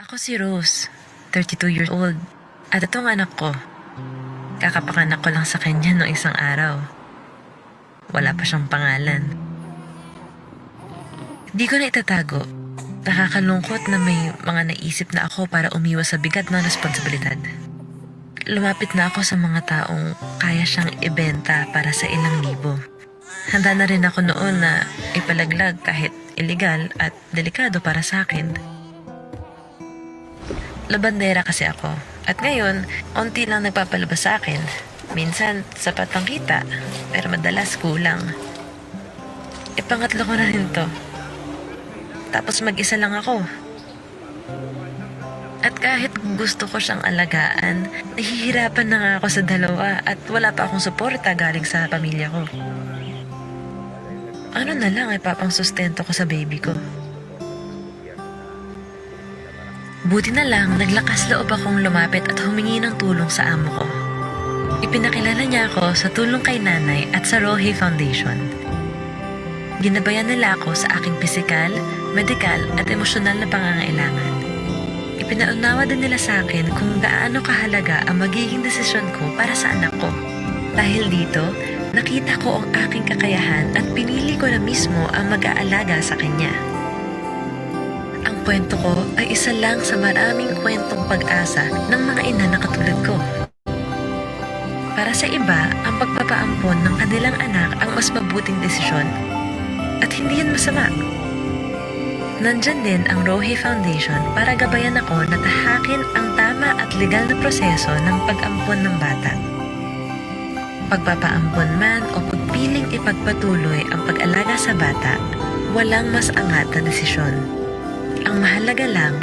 Ako si Rose, 32 years old. At itong anak ko, kakapanganak ko lang sa kanya noong isang araw. Wala pa siyang pangalan. Di ko na itatago. Nakakalungkot na may mga naisip na ako para umiwas sa bigat ng responsibilidad. Lumapit na ako sa mga taong kaya siyang ibenta para sa ilang libo. Handa na rin ako noon na ipalaglag kahit illegal at delikado para sa akin. Labandera kasi ako. At ngayon, onti lang nagpapalabas sa akin. Minsan, sapat ang kita, pero madalas kulang. Pangatlo ko na rin to. Tapos mag-isa lang ako. At kahit gusto ko siyang alagaan, nahihirapan na nga ako sa dalawa at wala pa akong suporta galing sa pamilya ko. Ano na lang ay papang sustento ko sa baby ko. Buti na lang, naglakas loob akong lumapit at humingi ng tulong sa amo ko. Ipinakilala niya ako sa tulong kay nanay at sa Buhay Foundation. Ginabayan nila ako sa aking pisikal, medikal at emosyonal na pangangailangan. Ipinaunawa din nila sa akin kung gaano kahalaga ang magiging desisyon ko para sa anak ko. Dahil dito, nakita ko ang aking kakayahan at pinili ko na mismo ang mag-aalaga sa kanya. Ang kwento ko ay isa lang sa maraming kwentong pag-asa ng mga ina na katulad ko. Para sa iba, ang pagpapaampon ng kanilang anak ang mas mabuting desisyon. At hindi yan masama. Nandyan din ang Buhay Foundation para gabayan ako na tahakin ang tama at legal na proseso ng pag-ampon ng bata. Pagpapaampon man o pagpiling ipagpatuloy ang pag-alaga sa bata, walang mas angat na desisyon. Ang mahalaga lang,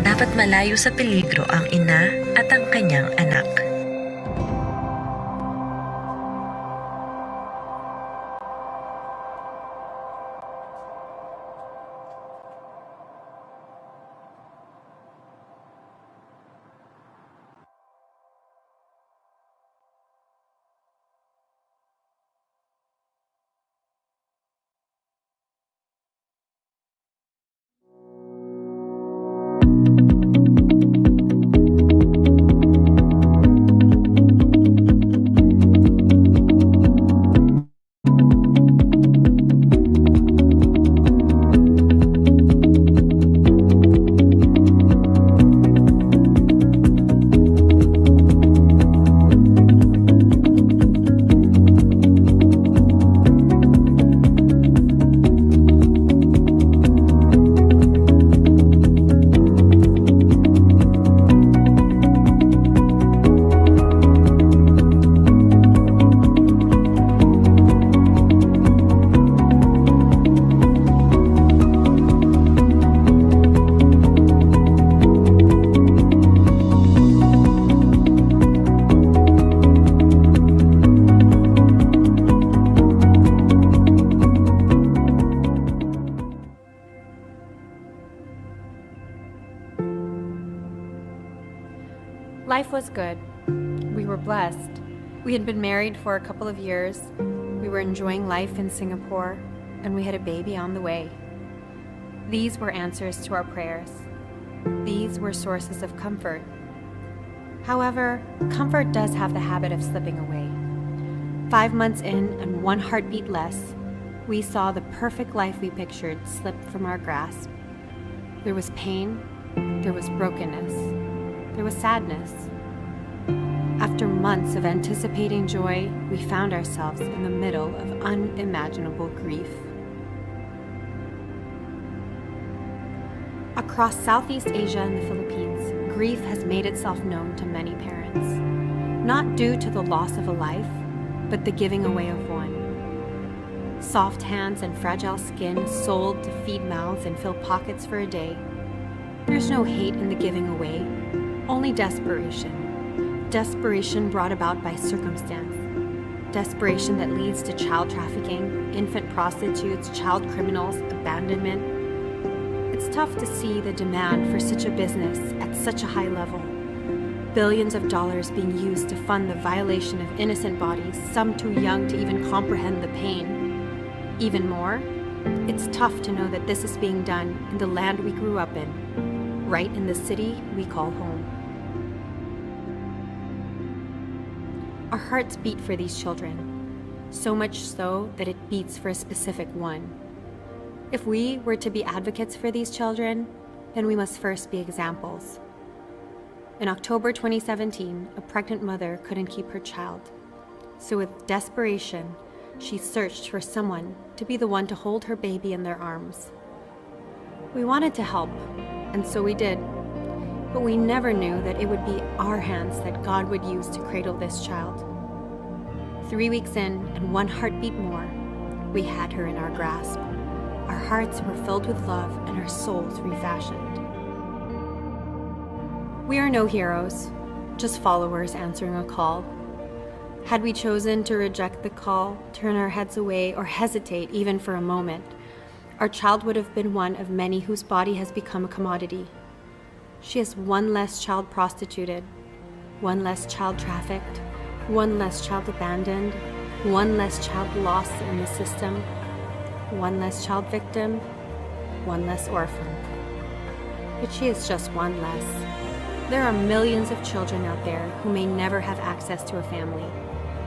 dapat malayo sa peligro ang ina at ang kanyang anak. Life was good. We were blessed. We had been married for a couple of years. We were enjoying life in Singapore, and we had a baby on the way. These were answers to our prayers. These were sources of comfort. However, comfort does have the habit of slipping away. 5 months in and 1 heartbeat less, we saw the perfect life we pictured slip from our grasp. There was pain, there was brokenness, there was sadness. After months of anticipating joy, we found ourselves in the middle of unimaginable grief. Across Southeast Asia and the Philippines, grief has made itself known to many parents, not due to the loss of a life, but the giving away of one. Soft hands and fragile skin sold to feed mouths and fill pockets for a day. There's no hate in the giving away, only desperation. Desperation brought about by circumstance. Desperation that leads to child trafficking, infant prostitutes, child criminals, abandonment. It's tough to see the demand for such a business at such a high level. Billions of dollars being used to fund the violation of innocent bodies, some too young to even comprehend the pain. Even more, it's tough to know that this is being done in the land we grew up in, right in the city we call home. Our hearts beat for these children, so much so that it beats for a specific one. If we were to be advocates for these children, then we must first be examples. In October 2017, a pregnant mother couldn't keep her child. So with desperation, she searched for someone to be the one to hold her baby in their arms. We wanted to help, and so we did. But we never knew that it would be our hands that God would use to cradle this child. 3 weeks in, and one heartbeat more, we had her in our grasp. Our hearts were filled with love and our souls refashioned. We are no heroes, just followers answering a call. Had we chosen to reject the call, turn our heads away, or hesitate even for a moment, our child would have been one of many whose body has become a commodity. She is one less child prostituted, one less child trafficked, one less child abandoned, one less child lost in the system, one less child victim, one less orphan. But she is just one less. There are millions of children out there who may never have access to a family,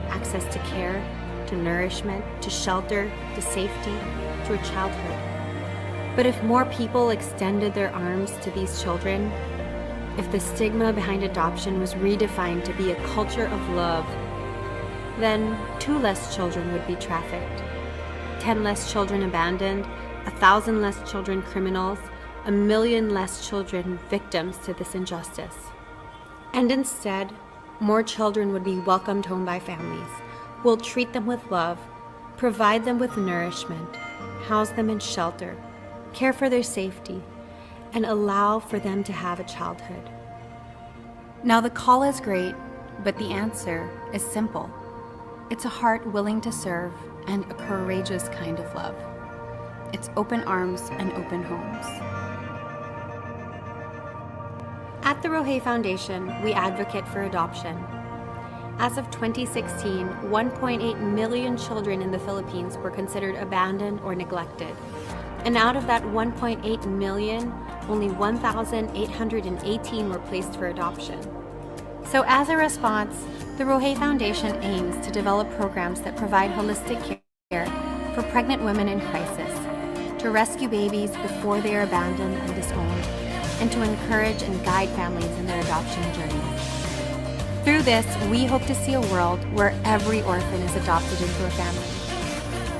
access to care, to nourishment, to shelter, to safety, to a childhood. But if more people extended their arms to these children, if the stigma behind adoption was redefined to be a culture of love, then 2 less children would be trafficked, 10 less children abandoned, 1,000 less children criminals, 1 million less children victims to this injustice. And instead, more children would be welcomed home by families who will treat them with love, provide them with nourishment, house them in shelter, care for their safety, and allow for them to have a childhood. Now the call is great, but the answer is simple. It's a heart willing to serve and a courageous kind of love. It's open arms and open homes. At the Buhay Foundation, we advocate for adoption. As of 2016, 1.8 million children in the Philippines were considered abandoned or neglected. And out of that 1.8 million, only 1,818 were placed for adoption. So as a response, the Buhay Foundation aims to develop programs that provide holistic care for pregnant women in crisis, to rescue babies before they are abandoned and disowned, and to encourage and guide families in their adoption journeys. Through this, we hope to see a world where every orphan is adopted into a family,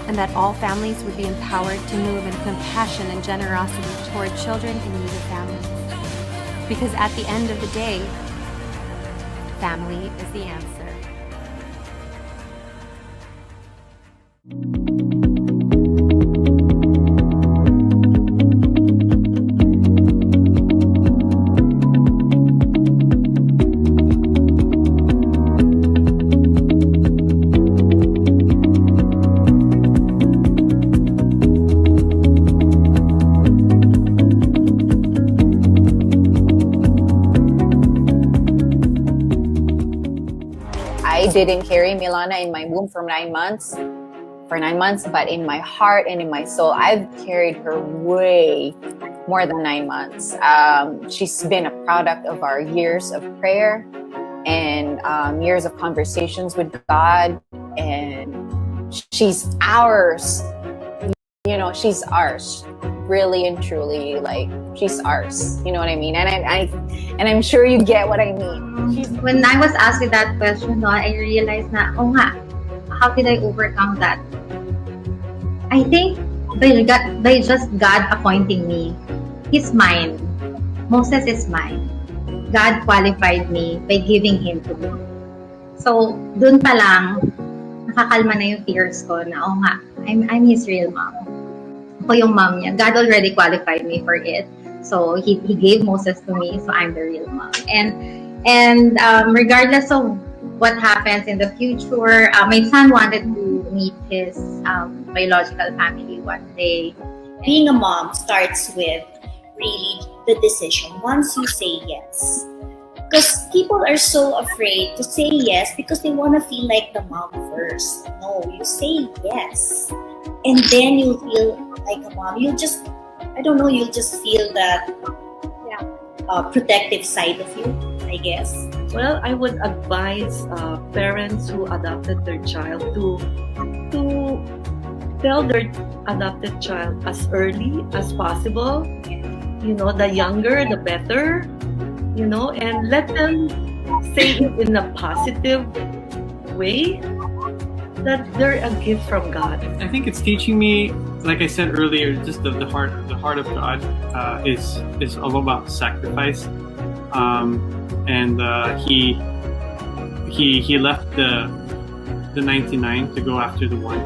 and that all families would be empowered to move in compassion and generosity toward children in need of families. Because at the end of the day, family is the answer. I didn't carry Milana in my womb for 9 months, but in my heart and in my soul, I've carried her way more than 9 months. She's been a product of our years of prayer and years of conversations with God, and she's ours. You know, she's ours, really and truly. Like, she's ours. You know what I mean? And I'm sure you get what I mean. When I was asked that question, no, I realized na, oh nga, how did I overcome that? I think by just God appointing me. He's mine. Moses is mine. God qualified me by giving him to me. So, dun pa lang, nakakalma na yung fears ko na, oh nga, I'm his real mom. Ako yung mom niya. God already qualified me for it. So, he gave Moses to me, so I'm the real mom. And regardless of what happens in the future, my son wanted to meet his biological family one day. Being a mom starts with really the decision once you say yes. Because people are so afraid to say yes because they want to feel like the mom first. No, you say yes. And then you'll feel like a mom. You'll just feel that, protective side of you, I guess? Well, I would advise parents who adopted their child to tell their adopted child as early as possible. You know, the younger, the better. You know, and let them say it in a positive way that they're a gift from God. I think it's teaching me, like I said earlier, just the heart of God is all about sacrifice, and he left the 99 to go after the one.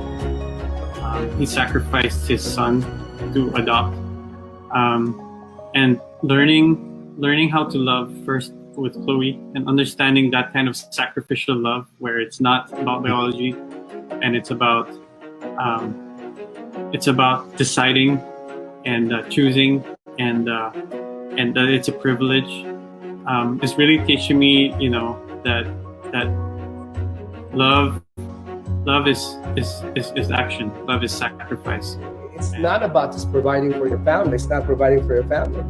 He sacrificed his son to adopt, and learning how to love first with Chloe, and understanding that kind of sacrificial love where it's not about biology, and it's about deciding and choosing, and that it's a privilege. It's really teaching me, you know, that love is action. Love is sacrifice. It's not about just providing for your family. It's not providing for your family.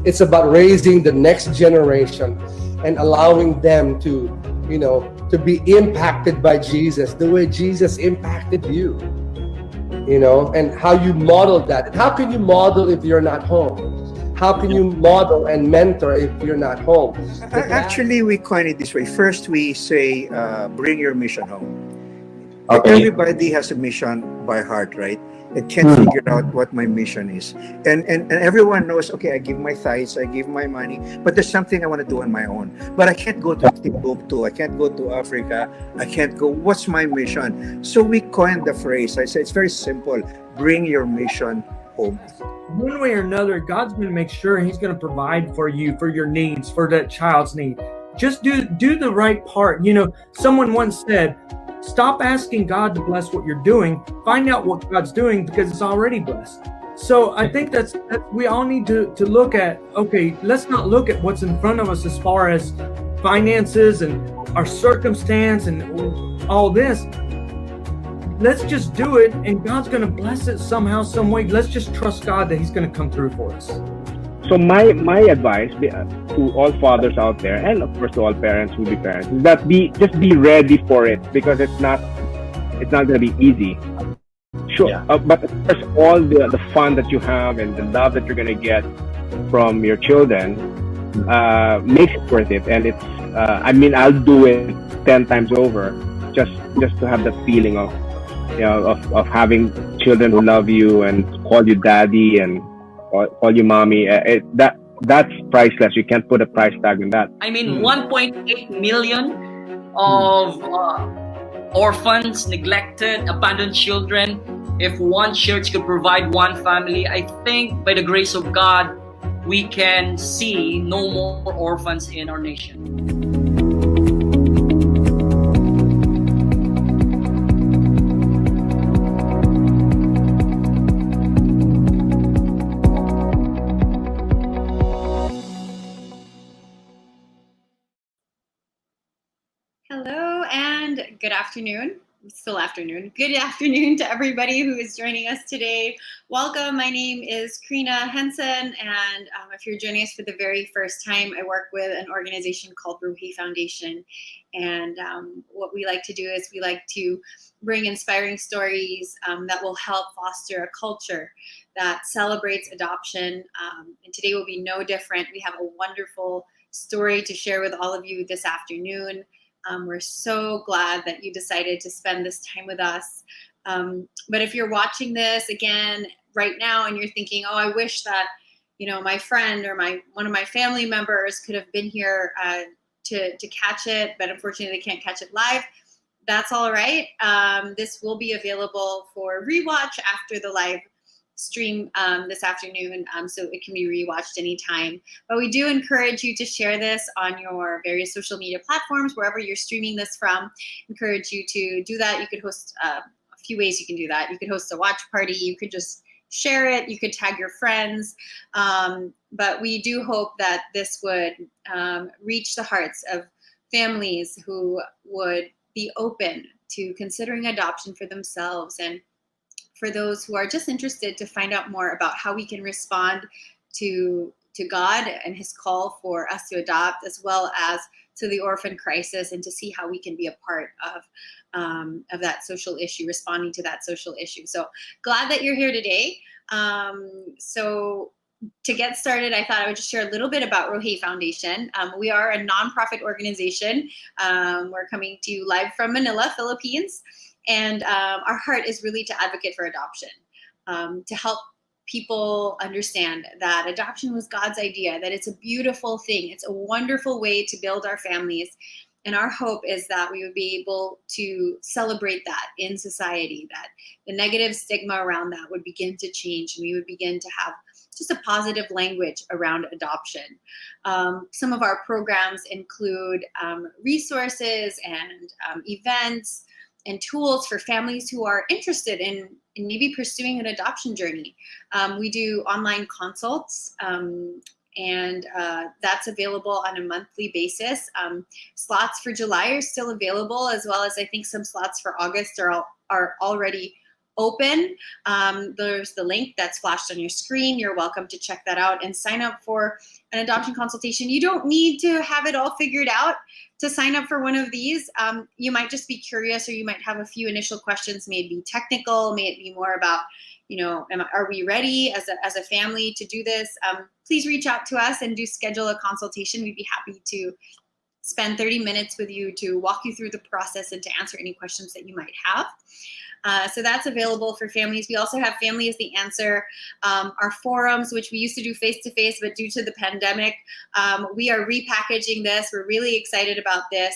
It's about raising the next generation and allowing them to, you know, to be impacted by Jesus the way Jesus impacted you. You know, and how you model that. And how can you model if you're not home? How can you model and mentor if you're not home? Actually, we coin it this way. First, we say, bring your mission home. Okay. Everybody has a mission by heart, right? And can't figure out what my mission is. And everyone knows, okay, I give my tithes, I give my money, but there's something I want to do on my own. But I can't go to Timbuktu, I can't go to Africa, I can't go, what's my mission? So we coined the phrase. I said, it's very simple. Bring your mission home. One way or another, God's going to make sure He's going to provide for you, for your needs, for that child's need. Just do the right part. You know, someone once said, stop asking God to bless what you're doing. Find out what God's doing, because it's already blessed. So I think that we all need to look at, okay, let's not look at what's in front of us as far as finances and our circumstance and all this. Let's just do it, and God's going to bless it somehow, some way. Let's just trust God that He's going to come through for us. So my advice to all fathers out there, and of course to all parents who be parents, is that just be ready for it, because it's not going to be easy. Sure, yeah. But of course, all the fun that you have and the love that you're going to get from your children makes it worth it. And it's I mean, I'll do it 10 times over just to have the feeling of, you know, of having children who love you and call you daddy and call you mommy. That's priceless. You can't put a price tag on that. I mean, 1.8 million of orphans, neglected, abandoned children. If one church could provide one family, I think by the grace of God, we can see no more orphans in our nation. Good afternoon. Still afternoon. Good afternoon to everybody who is joining us today. Welcome. My name is Karina Henson, and if you're joining us for the very first time, I work with an organization called Buhay Foundation. And what we like to do is we like to bring inspiring stories that will help foster a culture that celebrates adoption. And today will be no different. We have a wonderful story to share with all of you this afternoon. We're so glad that you decided to spend this time with us. But if you're watching this again right now and you're thinking, oh, I wish that, you know, my friend or one of my family members could have been here to catch it, but unfortunately they can't catch it live, that's all right. This will be available for rewatch after the live stream this afternoon, so it can be rewatched anytime. But we do encourage you to share this on your various social media platforms, wherever you're streaming this from. Encourage you to do that. You could host a few ways you can do that. You could host a watch party. You could just share it. You could tag your friends. But we do hope that this would reach the hearts of families who would be open to considering adoption for themselves, and for those who are just interested to find out more about how we can respond to to God and his call for us to adopt, as well as to the orphan crisis, and to see how we can be a part of that social issue, responding to that social issue. So glad that you're here today. So to get started, I thought I would just share a little bit about Buhay Foundation. We are a nonprofit organization. We're coming to you live from Manila, Philippines. And our heart is really to advocate for adoption, to help people understand that adoption was God's idea, that it's a beautiful thing. It's a wonderful way to build our families. And our hope is that we would be able to celebrate that in society, that the negative stigma around that would begin to change, and we would begin to have just a positive language around adoption. Some of our programs include resources and events and tools for families who are interested in maybe pursuing an adoption journey. We do online consults, and that's available on a monthly basis. Slots for July are still available, as well as I think some slots for August are already open. There's the link that's flashed on your screen. You're welcome to check that out and sign up for an adoption consultation. You don't need to have it all figured out to sign up for one of these. You might just be curious, or you might have a few initial questions, may it be technical, may it be more about, are we ready as a family to do this? Please reach out to us and do schedule a consultation. We'd be happy to spend 30 minutes with you to walk you through the process and to answer any questions that you might have. So that's available for families. We also have Family is the Answer, our forums, which we used to do face-to-face, but due to the pandemic, we are repackaging this. We're really excited about this.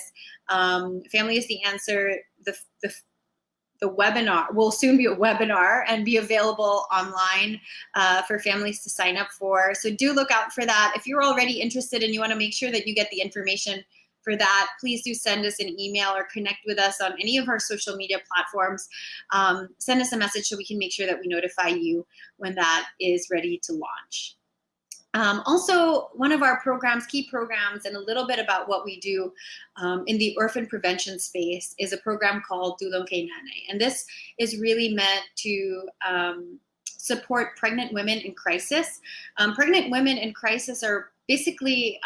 Family is the Answer, the webinar will soon be a webinar and be available online for families to sign up for. So do look out for that. If you're already interested and you want to make sure that you get the information for that, please do send us an email or connect with us on any of our social media platforms. Send us a message so we can make sure that we notify you when that is ready to launch. Also, one of our programs, key programs, and a little bit about what we do in the orphan prevention space is a program called Tulong Kay Nanay. And this is really meant to support pregnant women in crisis. Pregnant women in crisis are basically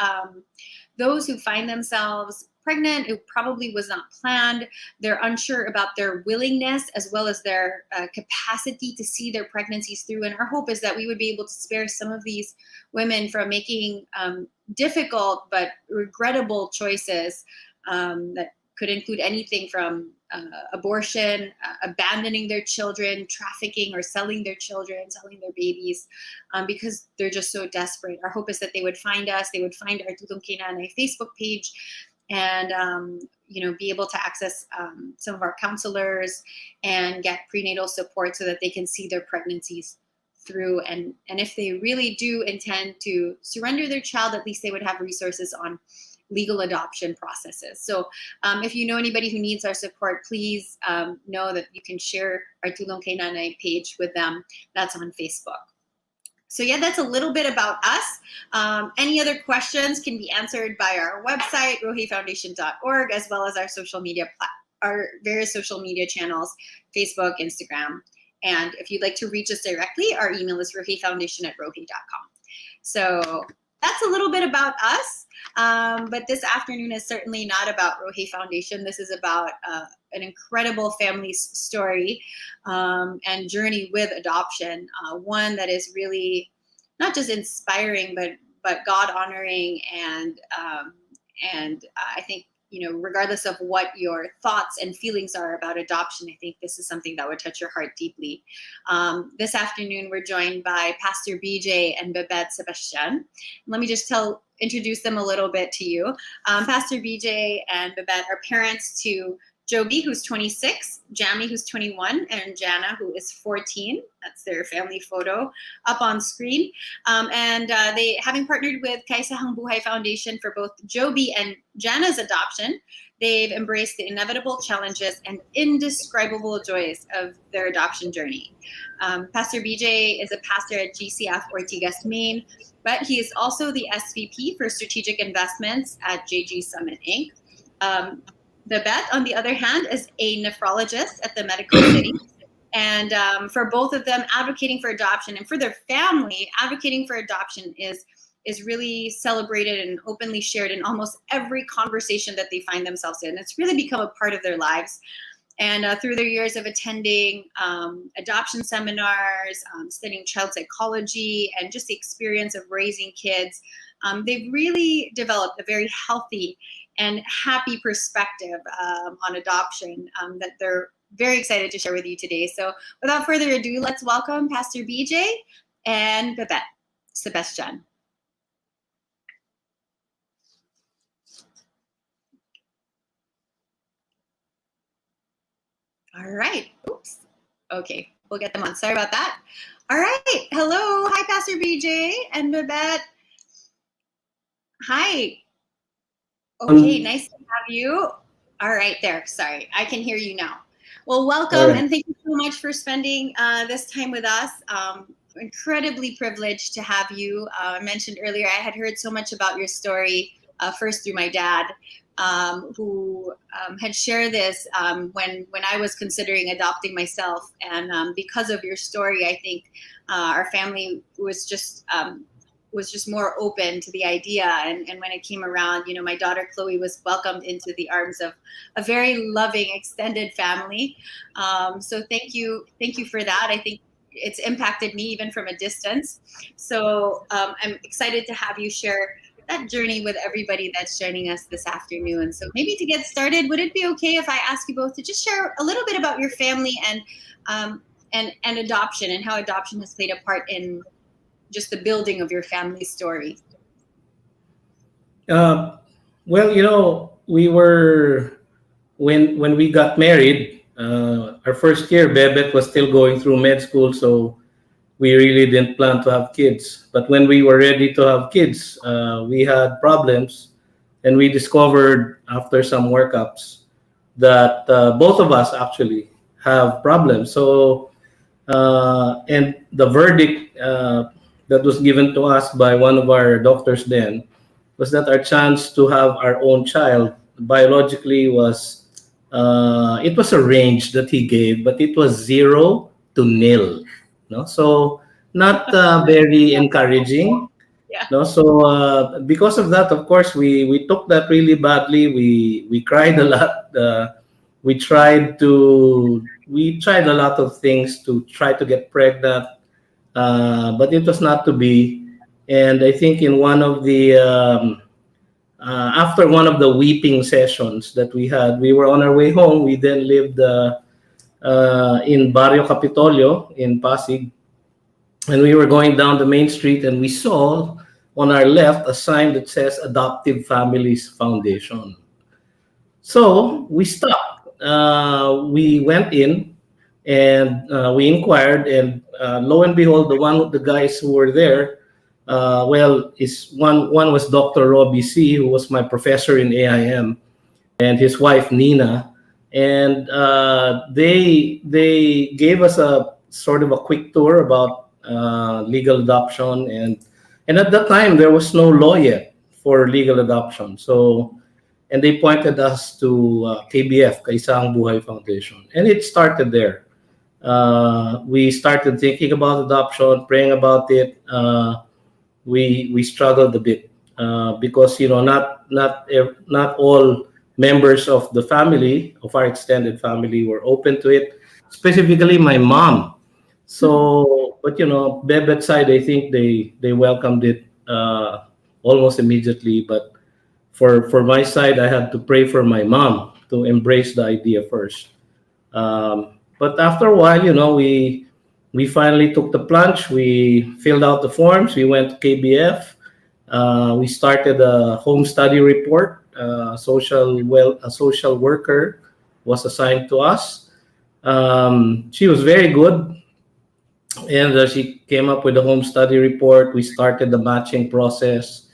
those who find themselves pregnant, it probably was not planned. They're unsure about their willingness as well as their capacity to see their pregnancies through. And our hope is that we would be able to spare some of these women from making difficult but regrettable choices that could include anything from abortion, abandoning their children, trafficking or selling their children, selling their babies, because they're just so desperate. Our hope is that they would find us, they would find our Tulong Kay Nanay Facebook page, and be able to access some of our counselors and get prenatal support so that they can see their pregnancies through. And if they really do intend to surrender their child, at least they would have resources on legal adoption processes. So if you know anybody who needs our support, please know that you can share our Tulong Kay Nanay page with them. That's on Facebook. So yeah, that's a little bit about us. Any other questions can be answered by our website, roheyfoundation.org, as well as our social media, our various social media channels, Facebook, Instagram. And if you'd like to reach us directly, our email is roheyfoundation@rohey.com. So that's a little bit about us. But this afternoon is certainly not about Buhay Foundation. This is about an incredible family story and journey with adoption. One that is really not just inspiring, but God honoring, and I think, regardless of what your thoughts and feelings are about adoption, I think this is something that would touch your heart deeply. This afternoon, we're joined by Pastor BJ and Bebet Sebastian. Let me just introduce them a little bit to you. Pastor BJ and Bebet are parents to Jobie, who's 26, Jami, who's 21, and Jana, who is 14. That's their family photo up on screen. And they, having partnered with Kaisahang Buhay Foundation for both Jobie and Jana's adoption, they've embraced the inevitable challenges and indescribable joys of their adoption journey. Pastor BJ is a pastor at GCF Ortigas, Maine, but he is also the SVP for Strategic Investments at JG Summit, Inc. Bebet, on the other hand, is a nephrologist at the Medical City. And for both of them, advocating for adoption, and for their family, advocating for adoption is is really celebrated and openly shared in almost every conversation that they find themselves in. It's really become a part of their lives. And through their years of attending adoption seminars, studying child psychology, and just the experience of raising kids, they've really developed a very healthy and happy perspective on adoption that they're very excited to share with you today. So without further ado, let's welcome Pastor BJ and Bebet Sebastian. All right. Oops. Okay. We'll get them on. Sorry about that. All right. Hello. Hi, Pastor BJ and Bebet. Hi. Okay. Nice to have you. All right. There. Sorry. I can hear you now. Well, welcome and thank you so much for spending this time with us. Incredibly privileged to have you. I mentioned earlier, I had heard so much about your story first through my dad. Who had shared this when I was considering adopting myself, and because of your story, I think our family was just more open to the idea. And when it came around, you know, my daughter Chloe was welcomed into the arms of a very loving extended family. So thank you for that. I think it's impacted me even from a distance. So I'm excited to have you share that journey with everybody that's joining us this afternoon. So maybe to get started, would it be okay if I ask you both to just share a little bit about your family and adoption, and how adoption has played a part in just the building of your family story? Well, you know, we were when we got married. Our first year, Bebet was still going through med school, so we really didn't plan to have kids. But when we were ready to have kids, we had problems, and we discovered after some workups that both of us actually have problems. So, and the verdict that was given to us by one of our doctors then was that our chance to have our own child biologically was, it was a range that he gave, but it was 0 to nil. No, so not very encouraging. Yeah. No, so because of that, of course, we took that really badly. We cried a lot. We tried a lot of things to try to get pregnant, but it was not to be. And I think in one of the after one of the weeping sessions that we had, we were on our way home. We then lived in Barrio Capitolio in Pasig, and we were going down the main street, and we saw on our left a sign that says Adoptive Families Foundation. So we stopped. We went in and we inquired, and lo and behold, the guys who were there, one was Dr. Robbie C., who was my professor in AIM, and his wife Nina. And they gave us a sort of a quick tour about legal adoption, and at that time there was no law yet for legal adoption. So, and they pointed us to KBF, Kaisahang Buhay Foundation, and it started there. We started thinking about adoption, praying about it. We struggled a bit because, you know, not all members of the family, of our extended family, were open to it, specifically my mom. So, but you know, Bebet's side, I think they welcomed it almost immediately. But for my side, I had to pray for my mom to embrace the idea first. But after a while, you know, we finally took the plunge. We filled out the forms. We went to KBF. We started a home study report. A social worker was assigned to us. She was very good, and she came up with a home study report. We started the matching process,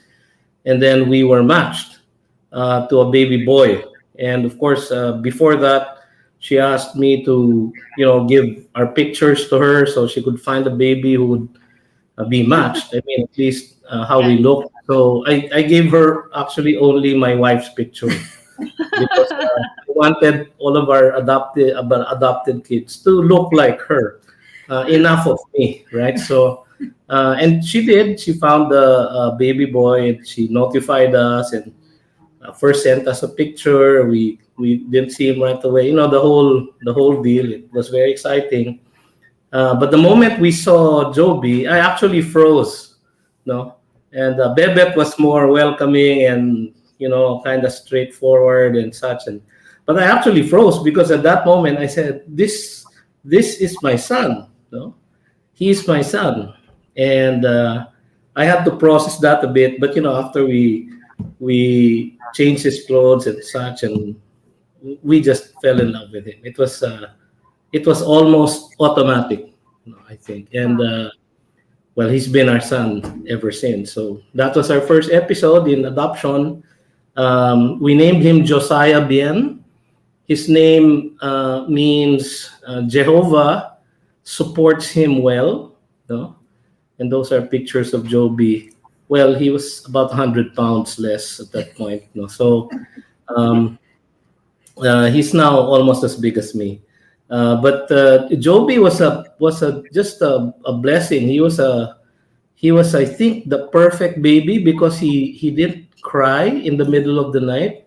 and then we were matched to a baby boy. And of course, before that, she asked me to, you know, give our pictures to her so she could find a baby who would be matched. I mean, at least how we look. So I gave her actually only my wife's picture because I wanted all of our adopted kids to look like her. Enough of me, right? So And she did. She found the baby boy, and she notified us, and first sent us a picture. We didn't see him right away. The whole deal. It was very exciting. But the moment we saw Jobie, I actually froze. No, and Bebet was more welcoming and kind of straightforward and such. But I actually froze because at that moment I said, "This is my son. No, he is my son." And I had to process that a bit. But after we changed his clothes and such, and we just fell in love with him. It was almost automatic, I think. And well, he's been our son ever since. So that was our first episode in adoption. We named him Josiah Bien. His name means Jehovah supports him well. No? And those are pictures of Jobie. Well, he was about 100 pounds less at that point. So he's now almost as big as me. But Jobie was just a blessing. He was I think the perfect baby because he didn't cry in the middle of the night.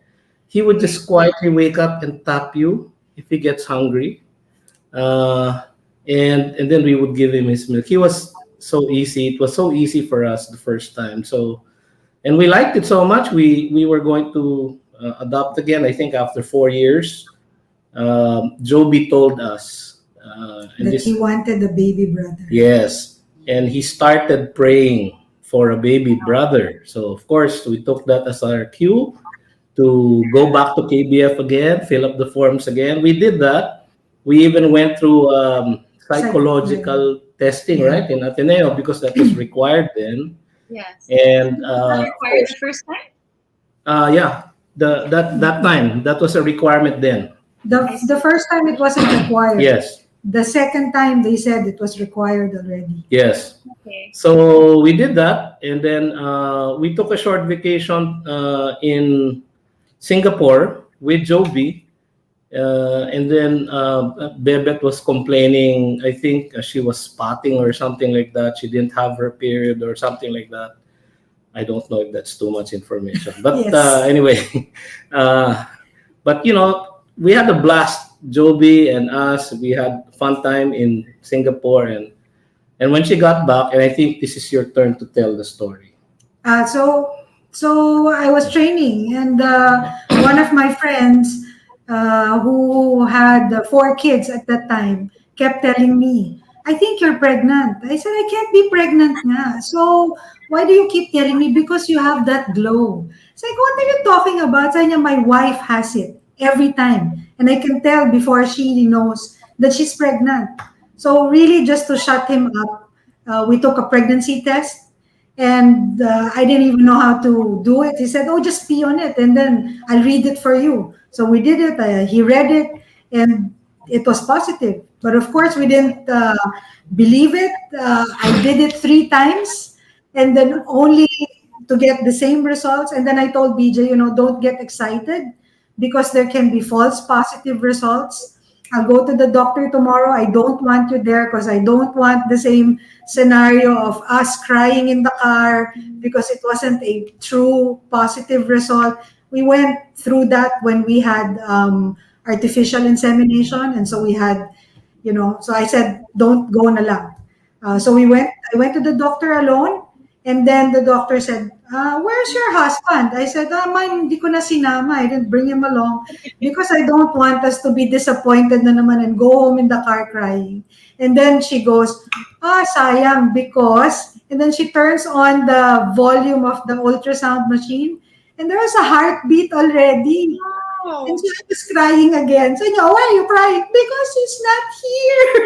He would just quietly wake up and tap you if he gets hungry, and then we would give him his milk. He was so easy. It was so easy for us the first time. So, and we liked it so much. We were going to adopt again. I think after 4 years. Jobie told us that he wanted a baby brother. Yes, and he started praying for a baby brother. So of course we took that as our cue to go back to KBF again, fill up the forms again. We did that. We even went through psychological testing, right, in Ateneo because that was required then. Yes. And was that required the first time? Yeah, that time that was a requirement then. The first time it wasn't required. Yes. The second time they said it was required already. Yes. Okay. So we did that, and then we took a short vacation in Singapore with Jobie, and then Bebet was complaining. I think she was spotting or something like that. She didn't have her period or something like that. I don't know if that's too much information, but Yes. Anyway, but we had a blast, Jobie and us. We had a fun time in Singapore, and when she got back, and I think this is your turn to tell the story. So I was training, and one of my friends who had 4 kids at that time kept telling me, "I think you're pregnant." I said, "I can't be pregnant nga. So why do you keep telling me? Because you have that glow." It's like, "What are you talking about?" Sabi niya, "My wife has it every time. And I can tell before she knows that she's pregnant." So really just to shut him up, we took a pregnancy test. And I didn't even know how to do it. He said, "Oh, just pee on it and then I'll read it for you." So we did it. He read it and it was positive. But of course, we didn't believe it. I did it 3 times and then only to get the same results. And then I told BJ, don't get excited because there can be false positive results. I'll go to the doctor tomorrow. I don't want you there because I don't want the same scenario of us crying in the car because it wasn't a true positive result. We went through that when we had artificial insemination. And so we had, so I said, don't go na lang. So I went to the doctor alone. And then the doctor said, "Where's your husband?" I said, "Mine, hindi ko na sinama. I didn't bring him along because I don't want us to be disappointed na naman and go home in the car crying." And then she goes, "Sayang because," and then she turns on the volume of the ultrasound machine and there was a heartbeat already. Wow. And she was crying again. So, "Why are you crying?" "Because he's not here."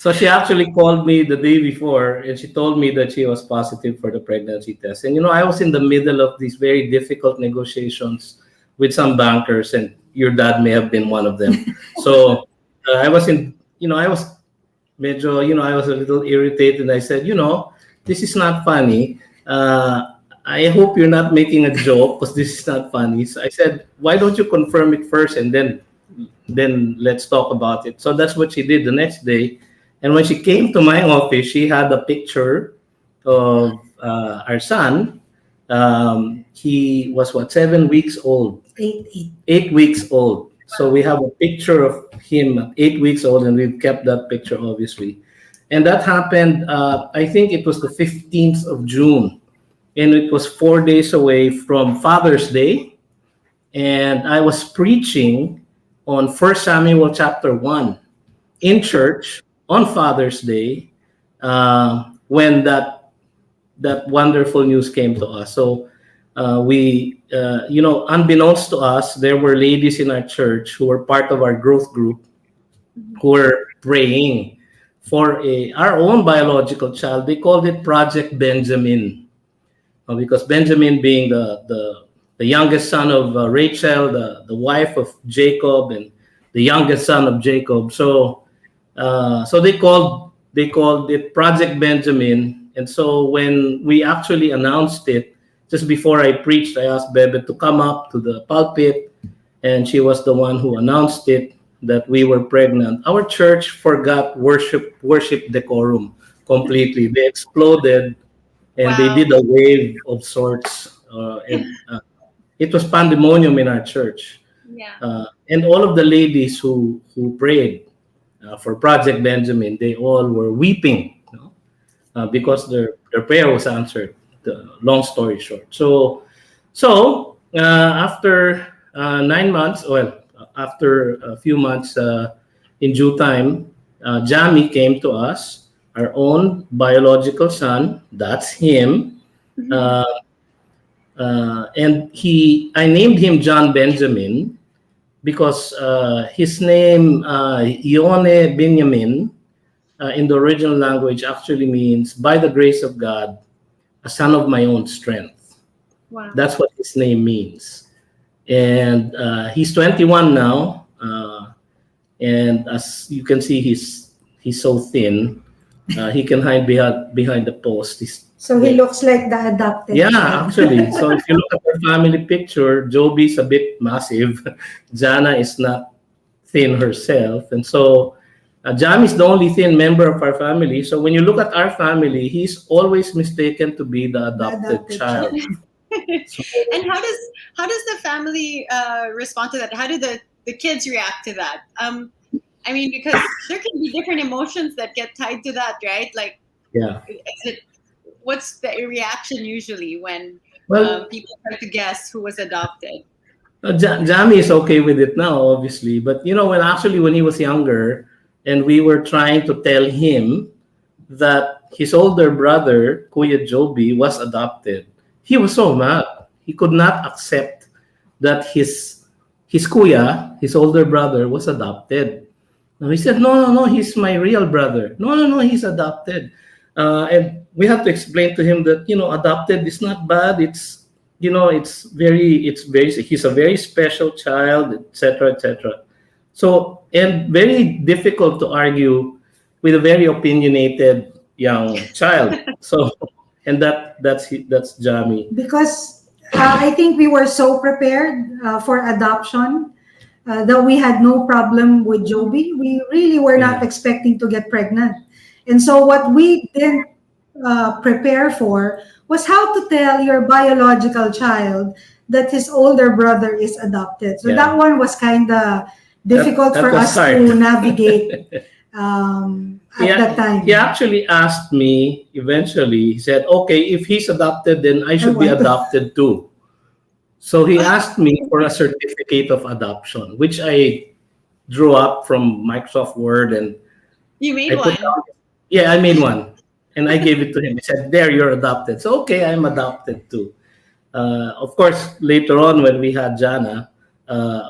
So she actually called me the day before and she told me that she was positive for the pregnancy test. And, I was in the middle of these very difficult negotiations with some bankers, and your dad may have been one of them. So I was I was a little irritated. And I said, "This is not funny. I hope you're not making a joke because this is not funny." So I said, "Why don't you confirm it first and then let's talk about it." So that's what she did the next day. And when she came to my office, she had a picture of our son. He was 7 weeks old? 8 weeks old. So we have a picture of him at 8 weeks old, and we've kept that picture, obviously. And that happened, I think it was the 15th of June. And it was 4 days away from Father's Day. And I was preaching on 1 Samuel chapter 1 in church on Father's Day when that wonderful news came to us. So we, unbeknownst to us, there were ladies in our church who were part of our growth group who were praying for our own biological child. They called it Project Benjamin. Because Benjamin being the youngest son of Rachel, the wife of Jacob, and the youngest son of Jacob. So they called it Project Benjamin. And so when we actually announced it, just before I preached, I asked Bebet to come up to the pulpit, and she was the one who announced it, that we were pregnant. Our church forgot worship decorum completely. They exploded. And Wow. they did a wave of sorts. It was pandemonium in our church. Yeah. And all of the ladies who prayed for Project Benjamin, they all were weeping, because their prayer was answered. Long story short. So after 9 months, after a few months, in due time, Jami came to us. Our own biological son, that's him. And I named him John Benjamin because his name, Ione Benjamin, in the original language actually means, by the grace of God, a son of my own strength. Wow. That's what his name means. And he's 21 now. And as you can see, he's so thin. He can hide behind the post. So he looks like the adopted Yeah, child. actually. So if you look at our family picture, Jobie's a bit massive. Jana is not thin herself. And so Jami is the only thin member of our family. So when you look at our family, he's always mistaken to be the adopted child. And how does the family respond to that? How do the kids react to that? I mean, because there can be different emotions that get tied to that, right? Like, yeah. What's the reaction usually when people try to guess who was adopted? Jami is okay with it now, obviously. But, when he was younger and we were trying to tell him that his older brother, Kuya Jobie, was adopted, he was so mad. He could not accept that his Kuya, his older brother, was adopted. He said, no, he's my real brother. No, he's adopted. And we have to explain to him that, adopted is not bad. It's, he's a very special child, etc., etc. So, and very difficult to argue with a very opinionated young child. So, and that's Jami. Because I think we were so prepared for adoption that we had no problem with Jobie. We really were not expecting to get pregnant. And so what we didn't prepare for was how to tell your biological child that his older brother is adopted. So that one was kind of difficult for us to navigate at that time. He actually asked me eventually, he said, okay, if he's adopted, then I should be adopted too. So he asked me for a certificate of adoption, which I drew up from Microsoft Word. And you made one? I made one. And I gave it to him. He said, there, you're adopted. So, okay, I'm adopted too. Of course, later on when we had Jana,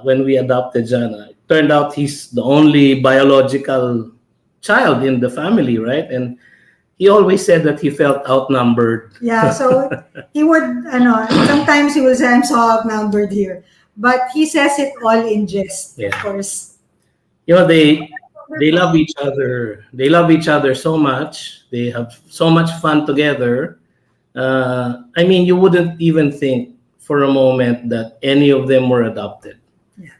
when we adopted Jana, it turned out he's the only biological child in the family, right? And he always said that he felt outnumbered. Yeah, so he would, sometimes he will say, I'm so outnumbered here. But he says it all in jest, of course. They love each other. They love each other so much. They have so much fun together. You wouldn't even think for a moment that any of them were adopted. Yeah.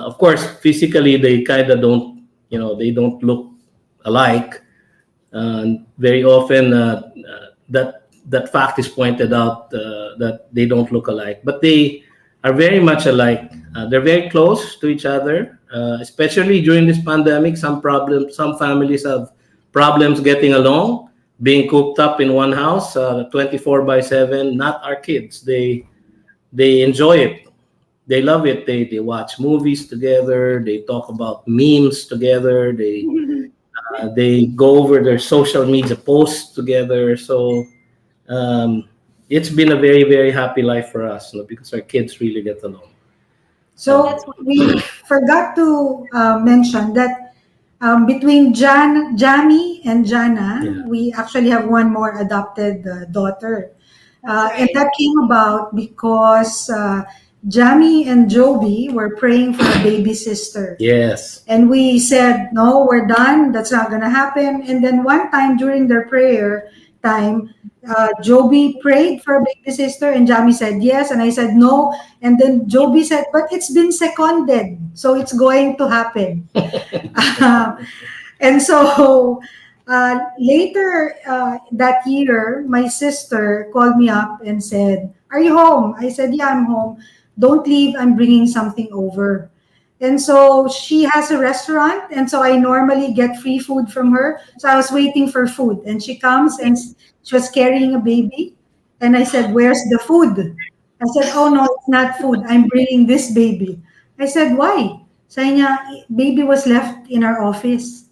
Of course, physically, they kind of don't, they don't look alike. Very often, that fact is pointed out that they don't look alike, but they are very much alike. They're very close to each other, especially during this pandemic. Some families have problems getting along, being cooped up in one house, 24/7. Not our kids. They enjoy it. They love it. They watch movies together. They talk about memes together. They go over their social media posts together. So it's been a very, very happy life for us, because our kids really get along. So we forgot to mention that between Jami and Jana, we actually have one more adopted daughter. And that came about because Jami and Jobie were praying for a baby sister. Yes. And we said, no, we're done. That's not going to happen. And then one time during their prayer time, Jobie prayed for a baby sister and Jami said yes. And I said no. And then Jobie said, but it's been seconded. So it's going to happen. And so later that year, my sister called me up and said, are you home? I said, yeah, I'm home. Don't leave. I'm bringing something over. And so she has a restaurant. And so I normally get free food from her. So I was waiting for food. And she comes and she was carrying a baby. And I said, where's the food? I said, oh, no, it's not food. I'm bringing this baby. I said, why? Sabi niya, baby was left in our office.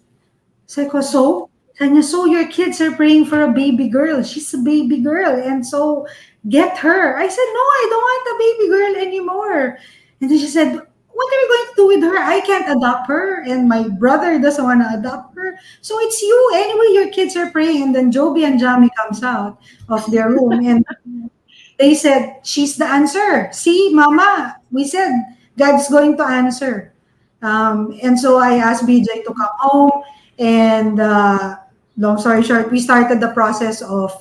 Sabi ko, so? Sabi niya, so your kids are praying for a baby girl. She's a baby girl. And so get her. I said, no, I don't want a baby girl anymore. And then she said, what are you going to do with her? I can't adopt her. And my brother doesn't want to adopt her. So it's you. Anyway, your kids are praying. And then Jobie and Jami comes out of their room. And they said, she's the answer. See, Mama, we said God's going to answer. And so I asked BJ to come home. And long story short, we started the process of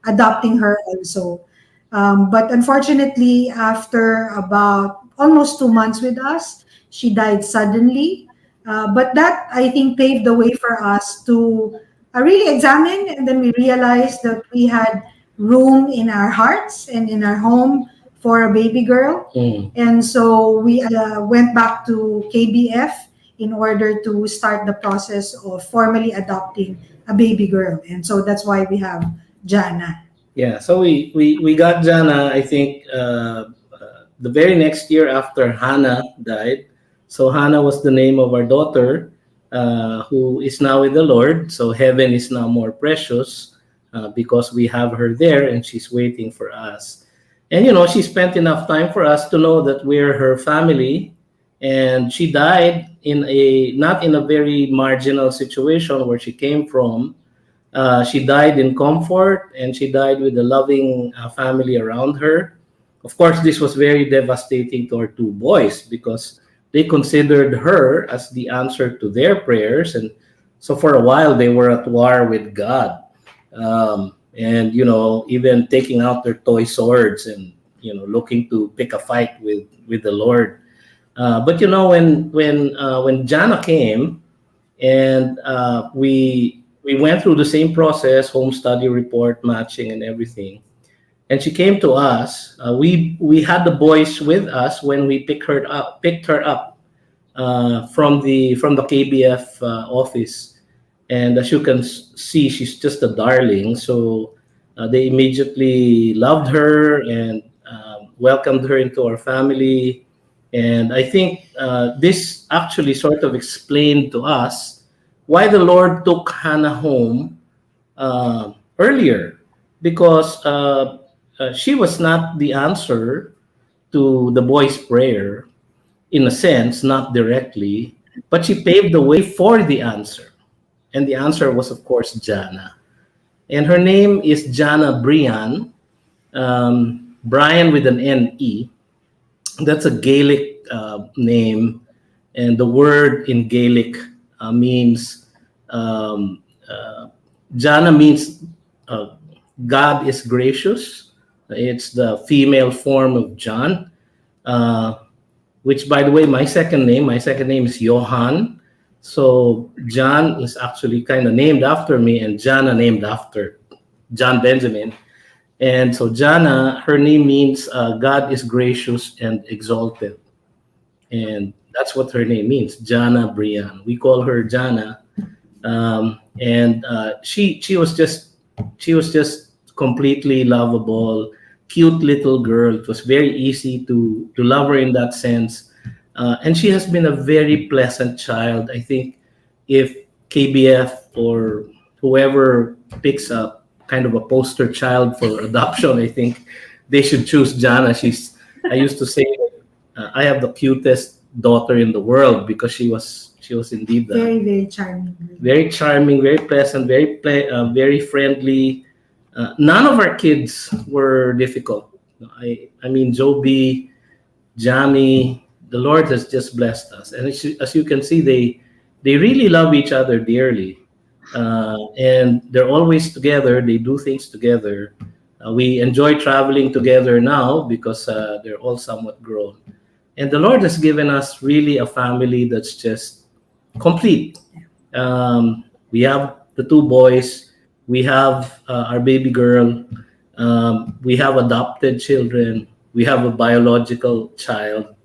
adopting her also. But unfortunately, after about almost 2 months with us, she died suddenly. But that, I think, paved the way for us to really examine. And then we realized that we had room in our hearts and in our home for a baby girl. And so we went back to KBF in order to start the process of formally adopting a baby girl. And so that's why we have Jana. Yeah, so we got Jana, I think, the very next year after Hannah died. So Hannah was the name of our daughter, who is now with the Lord. So heaven is now more precious because we have her there and she's waiting for us. And, she spent enough time for us to know that we're her family. And she died not in a very marginal situation where she came from. She died in comfort and she died with a loving family around her. Of course, this was very devastating to our two boys because they considered her as the answer to their prayers. And so for a while, they were at war with God. And, even taking out their toy swords and, looking to pick a fight with the Lord. But, when Jana came and we went through the same process, home study report, matching and everything. And she came to us. We had the boys with us when we picked her up from the KBF office. And as you can see, she's just a darling. So they immediately loved her and welcomed her into our family. And I think this actually sort of explained to us why the Lord took Hannah home earlier, because she was not the answer to the boy's prayer, in a sense, not directly, but she paved the way for the answer. And the answer was, of course, Jana. And her name is Jana Brian, Brian with an N-E. That's a Gaelic name. And the word in Gaelic means, Jana means God is gracious. It's the female form of John, which, by the way, my second name is Johan. So John is actually kind of named after me, and Jana named after John Benjamin. And so Jana, her name means God is gracious and exalted. And that's what her name means, Jana Brian. We call her Jana. And she was just completely lovable, cute little girl. It was very easy to love her in that sense. And she has been a very pleasant child. I think if KBF or whoever picks up kind of a poster child for adoption, I think they should choose Jana. I used to say, I have the cutest daughter in the world because she was indeed that. Very, very charming. Very charming, very pleasant, very friendly. None of our kids were difficult. I mean, Jobie, Jami, the Lord has just blessed us, and as you can see, they really love each other dearly. And they're always together. They do things together. We enjoy traveling together now because they're all somewhat grown. And the Lord has given us really a family that's just complete. We have the two boys. We have our baby girl. We have adopted children. We have a biological child.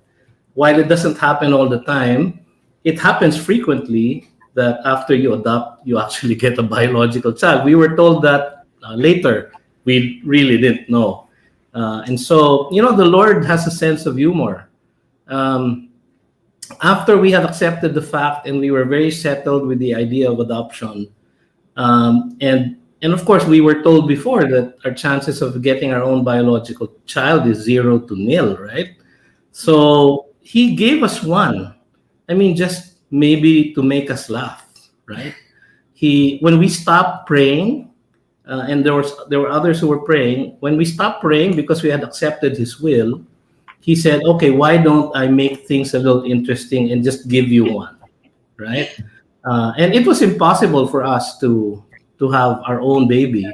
While it doesn't happen all the time, it happens frequently that after you adopt, you actually get a biological child. We were told that later. We really didn't know. And so, the Lord has a sense of humor. After we had accepted the fact and we were very settled with the idea of adoption, and of course, we were told before that our chances of getting our own biological child is 0 to 0, right? So he gave us one. I mean, just maybe to make us laugh, right? When we stopped praying, and there were others who were praying. When we stopped praying because we had accepted his will, he said, "Okay, why don't I make things a little interesting and just give you one, right?" And it was impossible for us to have our own baby.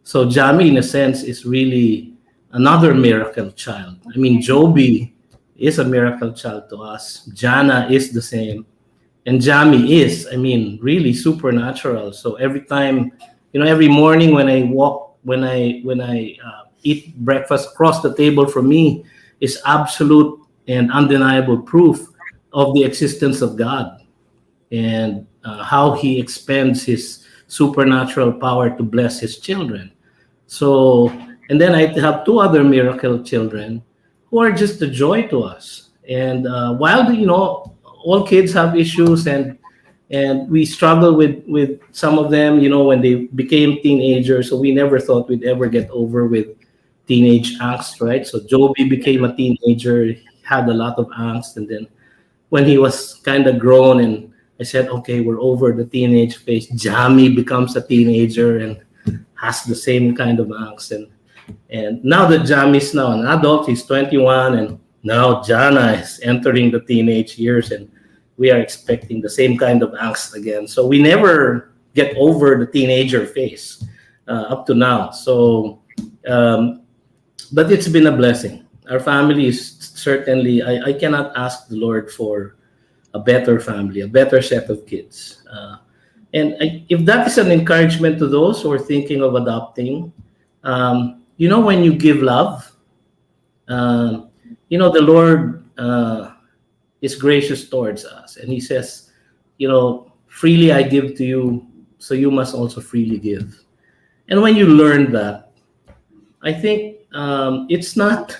So Jami, in a sense, is really another miracle child. I mean, Jobie is a miracle child to us. Jana is the same. And Jami is, really supernatural. So every time, every morning when I walk, when I eat breakfast across the table from me is absolute and undeniable proof of the existence of God and how he expends his supernatural power to bless his children. So, and then I have two other miracle children who are just a joy to us. And while all kids have issues and we struggle with some of them, when they became teenagers. So we never thought we'd ever get over with teenage angst, right? So Jobie became a teenager, he had a lot of angst, and then when he was kind of grown, and I said, okay, we're over the teenage phase. Jami becomes a teenager and has the same kind of angst, and now that Jami's now an adult, he's 21, and now Jana is entering the teenage years, and we are expecting the same kind of angst again. So we never get over the teenager phase up to now. So, but it's been a blessing. Our family is certainly, I cannot ask the Lord for a better family, a better set of kids. If that is an encouragement to those who are thinking of adopting, when you give love, the Lord is gracious towards us. And he says, freely I give to you, so you must also freely give. And when you learn that, I think it's not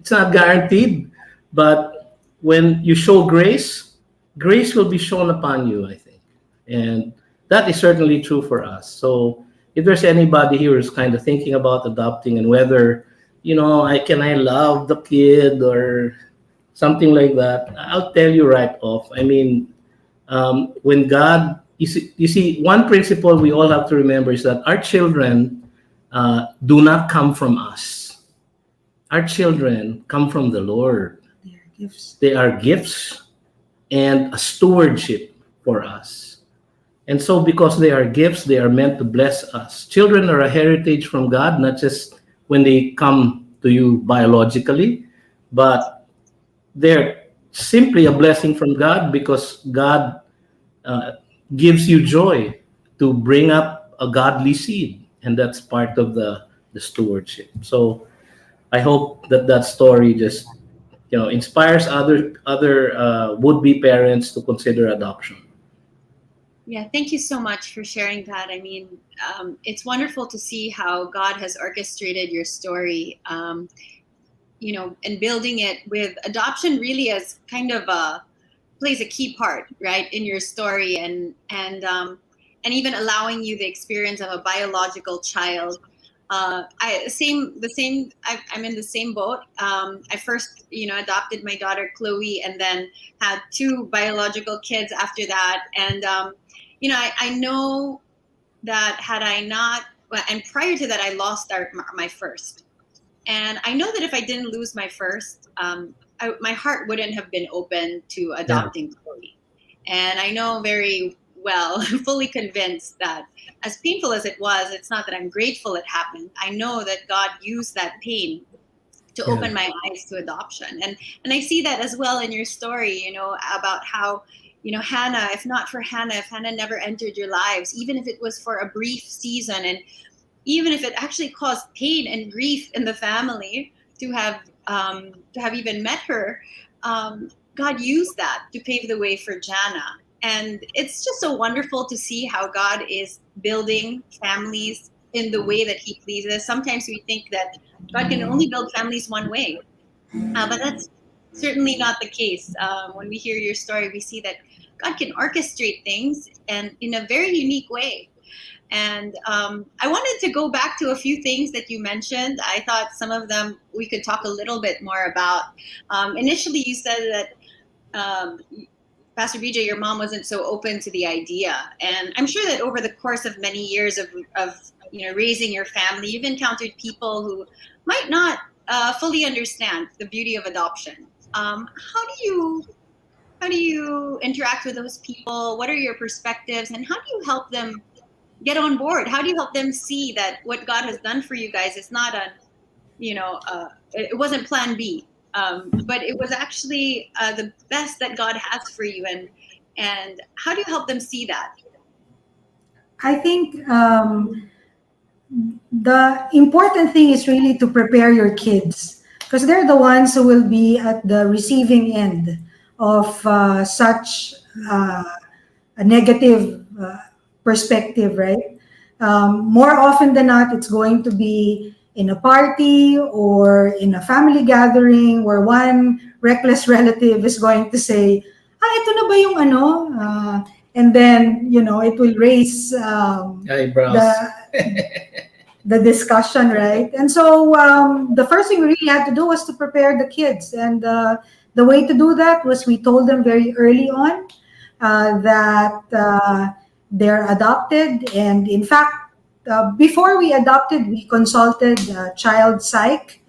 guaranteed, but when you show grace will be shown upon you, I think. And that is certainly true for us. So if there's anybody here who's kind of thinking about adopting and whether, can I love the kid or something like that, I'll tell you right off. When God, you see, one principle we all have to remember is that our children do not come from us. Our children come from the Lord. They are gifts. They are gifts and a stewardship for us. And so because they are gifts, they are meant to bless us. Children are a heritage from God, not just when they come to you biologically, but they're simply a blessing from God because God gives you joy to bring up a godly seed, and that's part of the stewardship. So I hope that story just inspires other would-be parents to consider adoption. Yeah, thank you so much for sharing that. I mean, it's wonderful to see how God has orchestrated your story, and building it with adoption really as kind of plays a key part, right, in your story, and even allowing you the experience of a biological child. I'm in the same boat. I first, adopted my daughter Chloe, and then had 2 biological kids after that. And I know that had I not, and prior to that, I lost my first. And I know that if I didn't lose my first, my heart wouldn't have been open to adopting Chloe. And I know very well, fully convinced that as painful as it was, it's not that I'm grateful it happened. I know that God used that pain to open my eyes to adoption. And I see that as well in your story, about how, Hannah, if not for Hannah, if Hannah never entered your lives, even if it was for a brief season, and even if it actually caused pain and grief in the family to have even met her, God used that to pave the way for Jana. And it's just so wonderful to see how God is building families in the way that He pleases. Sometimes we think that God can only build families one way, but that's certainly not the case. When we hear your story, we see that God can orchestrate things and in a very unique way. And I wanted to go back to a few things that you mentioned. I thought some of them we could talk a little bit more about. Initially, you said that Pastor BJ, your mom wasn't so open to the idea. And I'm sure that over the course of many years of raising your family, you've encountered people who might not fully understand the beauty of adoption. How do you interact with those people? What are your perspectives, and how do you help them get on board? How do you help them see that what God has done for you guys is not it wasn't plan B, but it was actually the best that God has for you, and how do you help them see that? I think the important thing is really to prepare your kids, because they're the ones who will be at the receiving end of such a negative perspective, right? More often than not, it's going to be in a party or in a family gathering where one reckless relative is going to say, ito na ba yung ano? And then, it will raise the discussion, right? And so the first thing we really had to do was to prepare the kids. And the way to do that was we told them very early on that they're adopted. And in fact, before we adopted, we consulted child psych.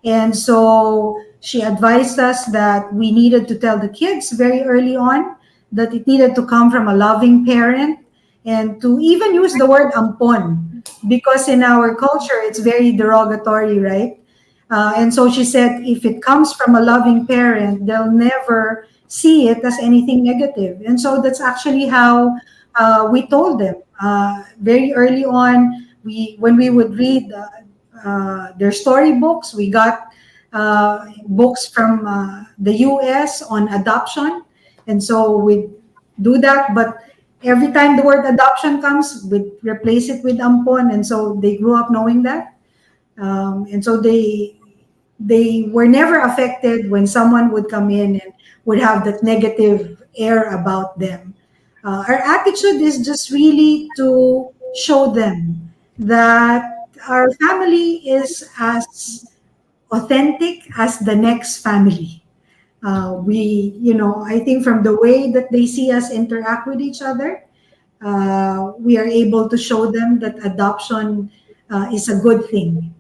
And so she advised us that we needed to tell the kids very early on that it needed to come from a loving parent, and to even use the word ampon, because in our culture, it's very derogatory, right? And so she said, if it comes from a loving parent, they'll never see it as anything negative. And so that's actually how we told them very early on. When we would read their storybooks, we got books from the US on adoption. And so we do that. But every time the word adoption comes, we replace it with ampon. And so they grew up knowing that. And so they were never affected when someone would come in and would have that negative air about them. Our attitude is just really to show them that our family is as authentic as the next family. I think from the way that they see us interact with each other, we are able to show them that adoption is a good thing.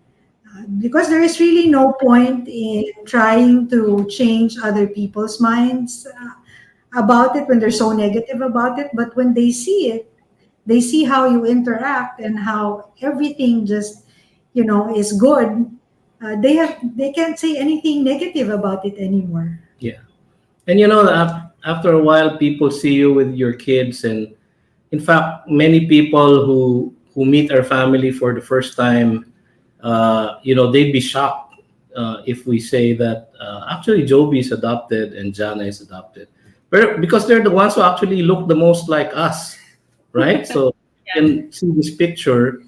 Because there is really no point in trying to change other people's minds about it when they're so negative about it. But when they see it, they see how you interact and how everything just, is good. They can't say anything negative about it anymore. Yeah. And after a while, people see you with your kids, and in fact, many people who meet our family for the first time, they'd be shocked if we say that actually Jobie is adopted and Jana is adopted, because they're the ones who actually look the most like us, right? So you can see this picture.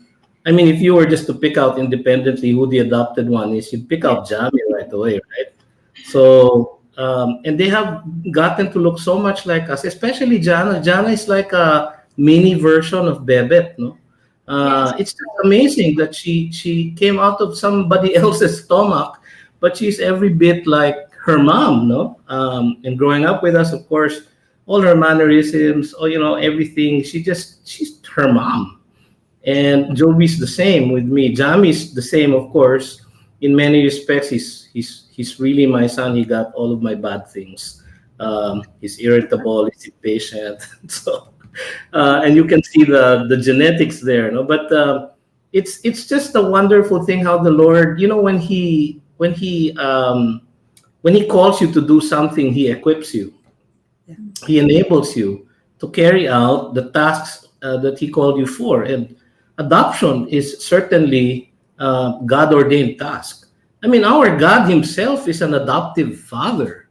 I mean, if you were just to pick out independently who the adopted one is, you'd pick out Jami right away, right? So, and they have gotten to look so much like us, especially Jana. Jana is like a mini version of Bebet, no? It's just amazing that she came out of somebody else's stomach, but she's every bit like her mom, no? And growing up with us, of course, all her mannerisms, everything. She's her mom. And Jobie's the same with me. Jami's the same, of course. In many respects, he's really my son. He got all of my bad things. He's irritable. He's impatient. So, and you can see the genetics there. No, but it's just a wonderful thing how the Lord, when he calls you to do something, He equips you. He enables you to carry out the tasks that He called you for. And adoption is certainly a God-ordained task. I mean, our God Himself is an adoptive Father.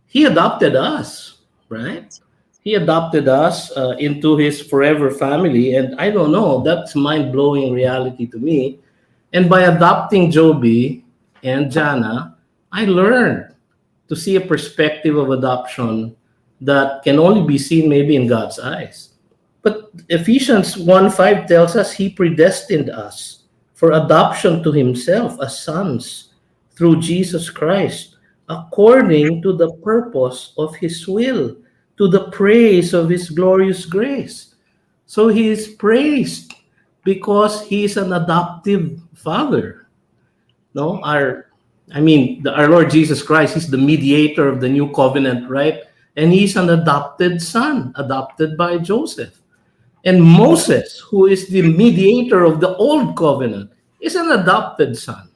He adopted us, right? He adopted us into His forever family. And I don't know, that's mind-blowing reality to me. And by adopting Jobie and Jana, I learned to see a perspective of adoption that can only be seen maybe in God's eyes. But Ephesians 1:5 tells us He predestined us for adoption to Himself as sons through Jesus Christ, according to the purpose of His will, to the praise of His glorious grace. So He is praised because He is an adoptive Father. No, our Lord Jesus Christ is the mediator of the new covenant, right? And He's an adopted son, adopted by Joseph. And Moses, who is the mediator of the old covenant, is an adopted son.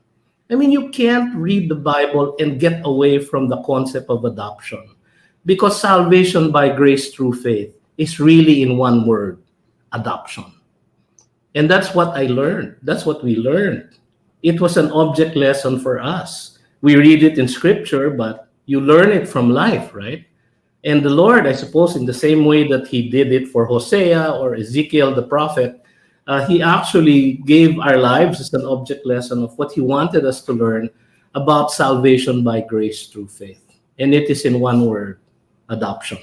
I mean, you can't read the Bible and get away from the concept of adoption, because salvation by grace through faith is really in one word: adoption. And that's what I learned. That's what we learned. It was an object lesson for us. We read it in scripture, but you learn it from life, right? And the Lord, I suppose, in the same way that He did it for Hosea or Ezekiel the prophet, He actually gave our lives as an object lesson of what He wanted us to learn about salvation by grace through faith. And it is in one word: adoption.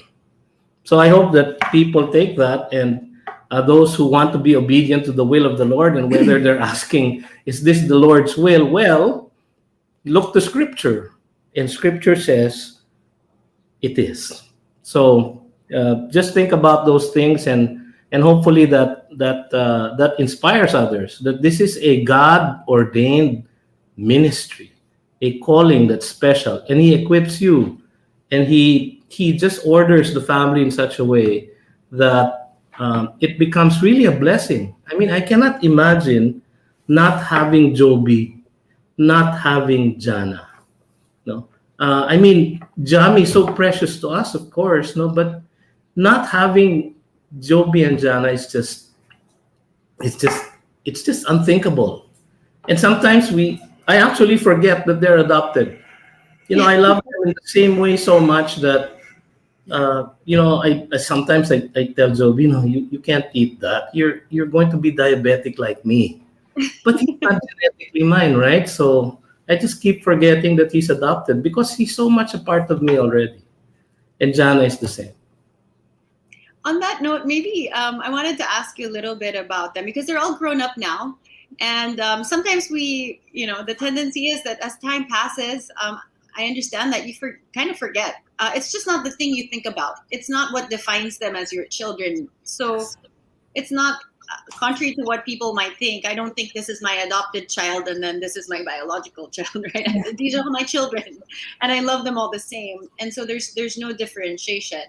So I hope that people take that, and those who want to be obedient to the will of the Lord, and whether they're asking, is this the Lord's will? Well, look to Scripture. And Scripture says it is. So just think about those things, and hopefully that inspires others, that this is a God-ordained ministry, a calling that's special, and He equips you, and He just orders the family in such a way that it becomes really a blessing. I mean, I cannot imagine not having Jobie, not having Jana. No, Jami is so precious to us, of course, no, but not having Jobie and Jana is just unthinkable. And sometimes I actually forget that they're adopted. I love them in the same way so much that I sometimes tell Jobie, you can't eat that. You're going to be diabetic like me. But he's not genetically mine, right? So I just keep forgetting that he's adopted because he's so much a part of me already. And Jana is the same. On that note, maybe I wanted to ask you a little bit about them, because they're all grown up now. And sometimes the tendency is that as time passes, I understand that you kind of forget. It's just not the thing you think about. It's not what defines them as your children. So it's not contrary to what people might think. I don't think this is my adopted child and then this is my biological child, right? Yeah. These are all my children, and I love them all the same. And so there's no differentiation.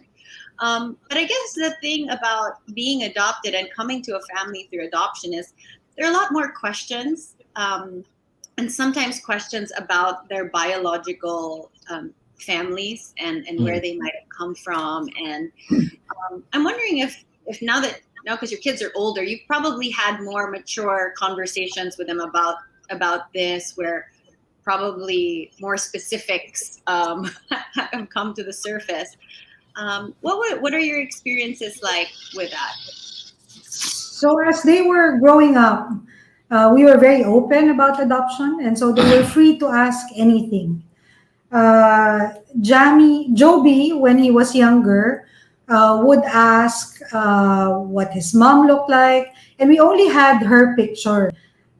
But I guess the thing about being adopted and coming to a family through adoption is there are a lot more questions, and sometimes questions about their biological families and where they might have come from. And I'm wondering if now because your kids are older, you've probably had more mature conversations with them about this, where probably more specifics have come to the surface. What are your experiences like with that? So as they were growing up, we were very open about adoption, and so they were free to ask anything. Jobie, when he was younger, would ask what his mom looked like, and we only had her picture.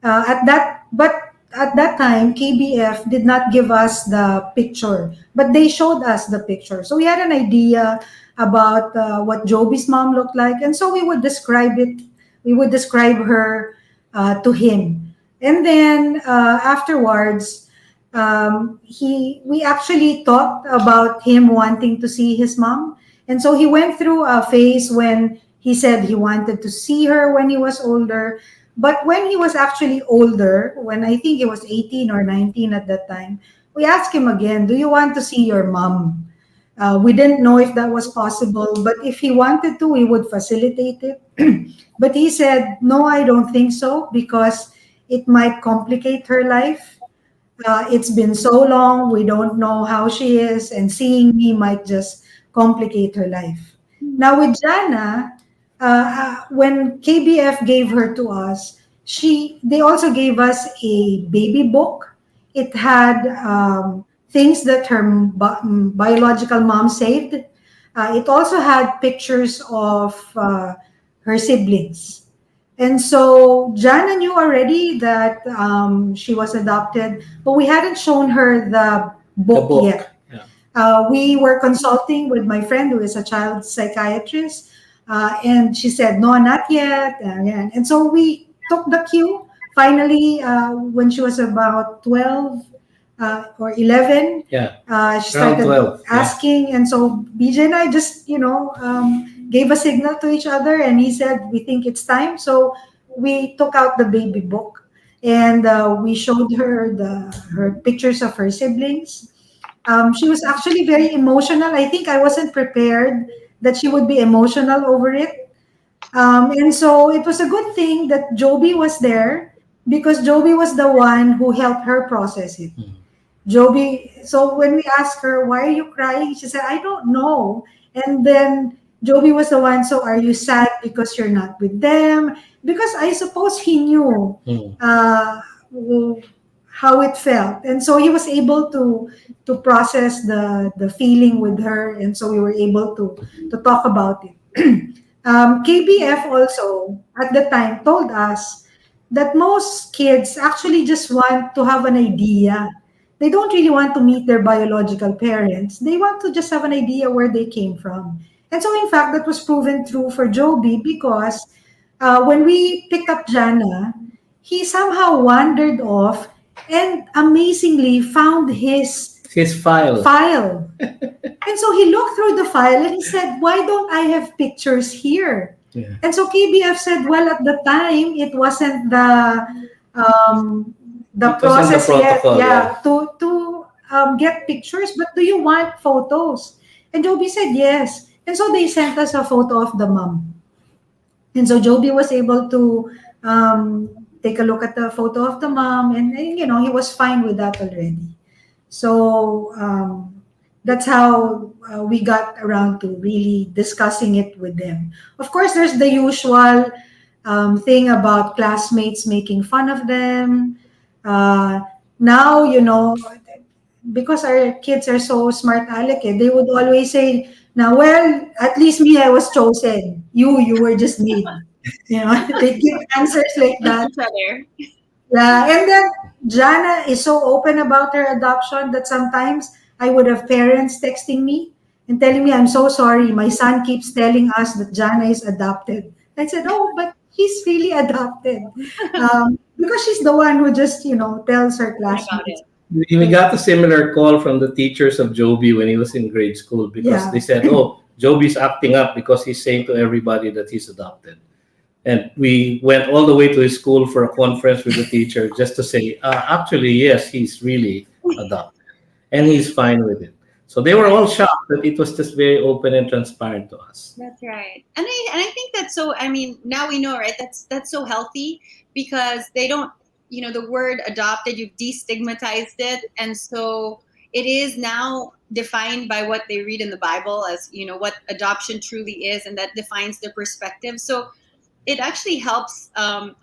But at that time, KBF did not give us the picture, but they showed us the picture. So we had an idea about what Jobie's mom looked like, and so we would describe it. We would describe her to him, and then afterwards, we actually talked about him wanting to see his mom, and so he went through a phase when he said he wanted to see her when he was older. But when he was actually older, when I think he was 18 or 19 at that time, we asked him again, do you want to see your mom? We didn't know if that was possible, but if he wanted to, we would facilitate it. But he said, no, I don't think so, because it might complicate her life. It's been so long, we don't know how she is, and seeing me might just complicate her life. Now with Jana, when KBF gave her to us, they also gave us a baby book. It had things that her biological mom saved. It also had pictures of her siblings. And so Jana knew already that she was adopted, but we hadn't shown her the book yet. Yeah. We were consulting with my friend who is a child psychiatrist, and she said, no, not yet. And so we took the cue. Finally, when she was about 12 or 11, she started 12, asking. And so BJ and I just, gave a signal to each other, and he said, we think it's time. So we took out the baby book, and we showed her her pictures of her siblings. She was actually very emotional. I think I wasn't prepared that she would be emotional over it. And so it was a good thing that Jobie was there, because Jobie was the one who helped her process it. Jobie, so when we asked her, why are you crying? She said, I don't know. And then Jobie was the one, so are you sad because you're not with them? Because I suppose he knew how it felt. And so he was able to process the feeling with her. And so we were able to talk about it. KBF also, at the time, told us that most kids actually just want to have an idea. They don't really want to meet their biological parents. They want to just have an idea where they came from. And so, in fact, that was proven true for Jobie, because when we picked up Jana, he somehow wandered off and amazingly found his file. And so he looked through the file and he said, why don't I have pictures here? Yeah. And so KBF said, well, at the time, it wasn't the process yet to get pictures, but do you want photos? And Jobie said yes. And so they sent us a photo of the mom. And so Jobie was able to take a look at the photo of the mom, and he was fine with that already. So that's how we got around to really discussing it with them. Of course, there's the usual thing about classmates making fun of them. Now, because our kids are so smart aleck, they would always say, now, well, at least me, I was chosen. You were just made. They give answers like that. Yeah, and then Jana is so open about her adoption that sometimes I would have parents texting me and telling me, I'm so sorry, my son keeps telling us that Jana is adopted. I said, oh, but she's really adopted. Because she's the one who just, tells her classmates. We got a similar call from the teachers of Jobie when he was in grade school, because they said, oh, Jobie's acting up because he's saying to everybody that he's adopted. And we went all the way to his school for a conference with the teacher just to say, actually, yes, he's really adopted. And he's fine with it. So they were all shocked that it was just very open and transparent to us. That's right. And I think that's so, I mean, now we know, right? That's so healthy because they don't, you know, the word adopted, you've destigmatized it. And so it is now defined by what they read in the Bible as, you know, what adoption truly is, and that defines their perspective. So it actually helps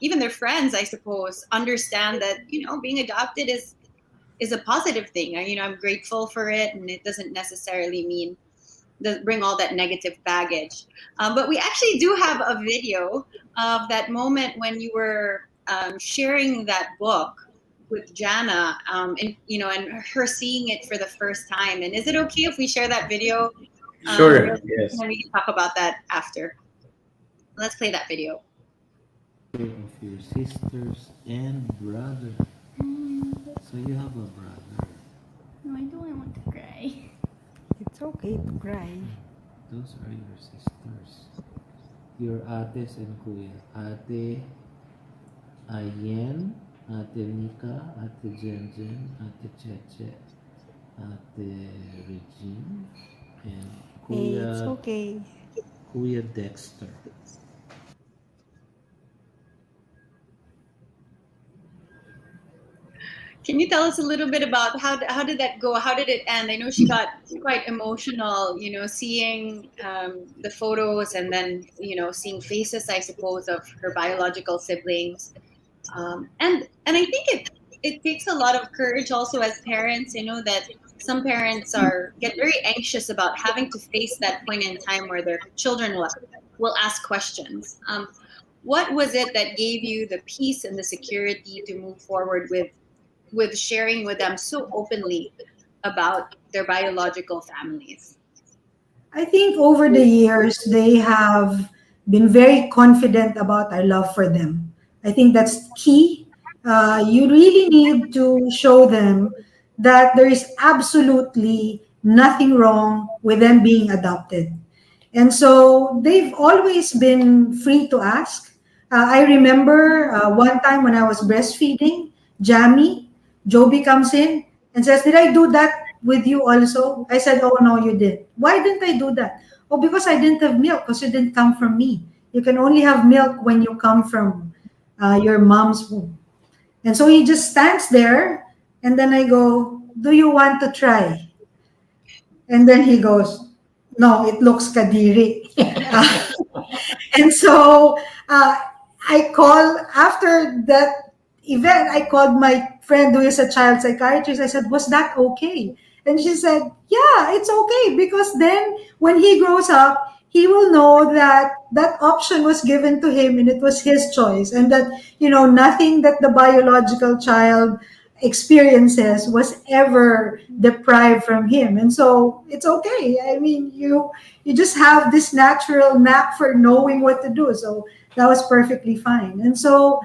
even their friends, I suppose, understand that, you know, being adopted is a positive thing. You know, I'm grateful for it, and it doesn't necessarily mean bring all that negative baggage. But we actually do have a video of that moment when you were sharing that book with Jana, and you know, and her seeing it for the first time. And is it okay if we share that video? Sure. Yes. And we can talk about that after. Let's play that video. Of your sisters and brother. So you have a brother. No, I don't want to cry. It's okay to cry. Those are your sisters. Your ates and kuya. Ate Ayen, Ate Nika, Ate Jenjen, Ate Cheche, Ate Regine, and Hey, it's Kuya, okay. Kuya Dexter. Can you tell us a little bit about how did that go? How did it end? I know she got quite emotional, you know, seeing the photos and then, you know, seeing faces, I suppose, of her biological siblings. And I think it takes a lot of courage also as parents. You know that some parents get very anxious about having to face that point in time where their children will ask questions. What was it that gave you the peace and the security to move forward with sharing with them so openly about their biological families? I think over the years, they have been very confident about our love for them. I think that's key. You really need to show them that there is absolutely nothing wrong with them being adopted. And so they've always been free to ask. I remember one time when I was breastfeeding, Jobie comes in and says, "Did I do that with you also?" I said, "Oh, no, you did." "Why didn't I do that?" "Oh, because I didn't have milk, because you didn't come from me. You can only have milk when you come from your mom's womb." And so he just stands there, and then I go, "Do you want to try?" And then he goes, "No, it looks kadiri." And so after that event, I called my friend who is a child psychiatrist. I said, "Was that okay?" And she said, "Yeah, it's okay, because then when he grows up, he will know that that option was given to him and it was his choice, and that, you know, nothing that the biological child experiences was ever deprived from him. And so it's okay. I mean, you just have this natural knack for knowing what to do. So that was perfectly fine." And so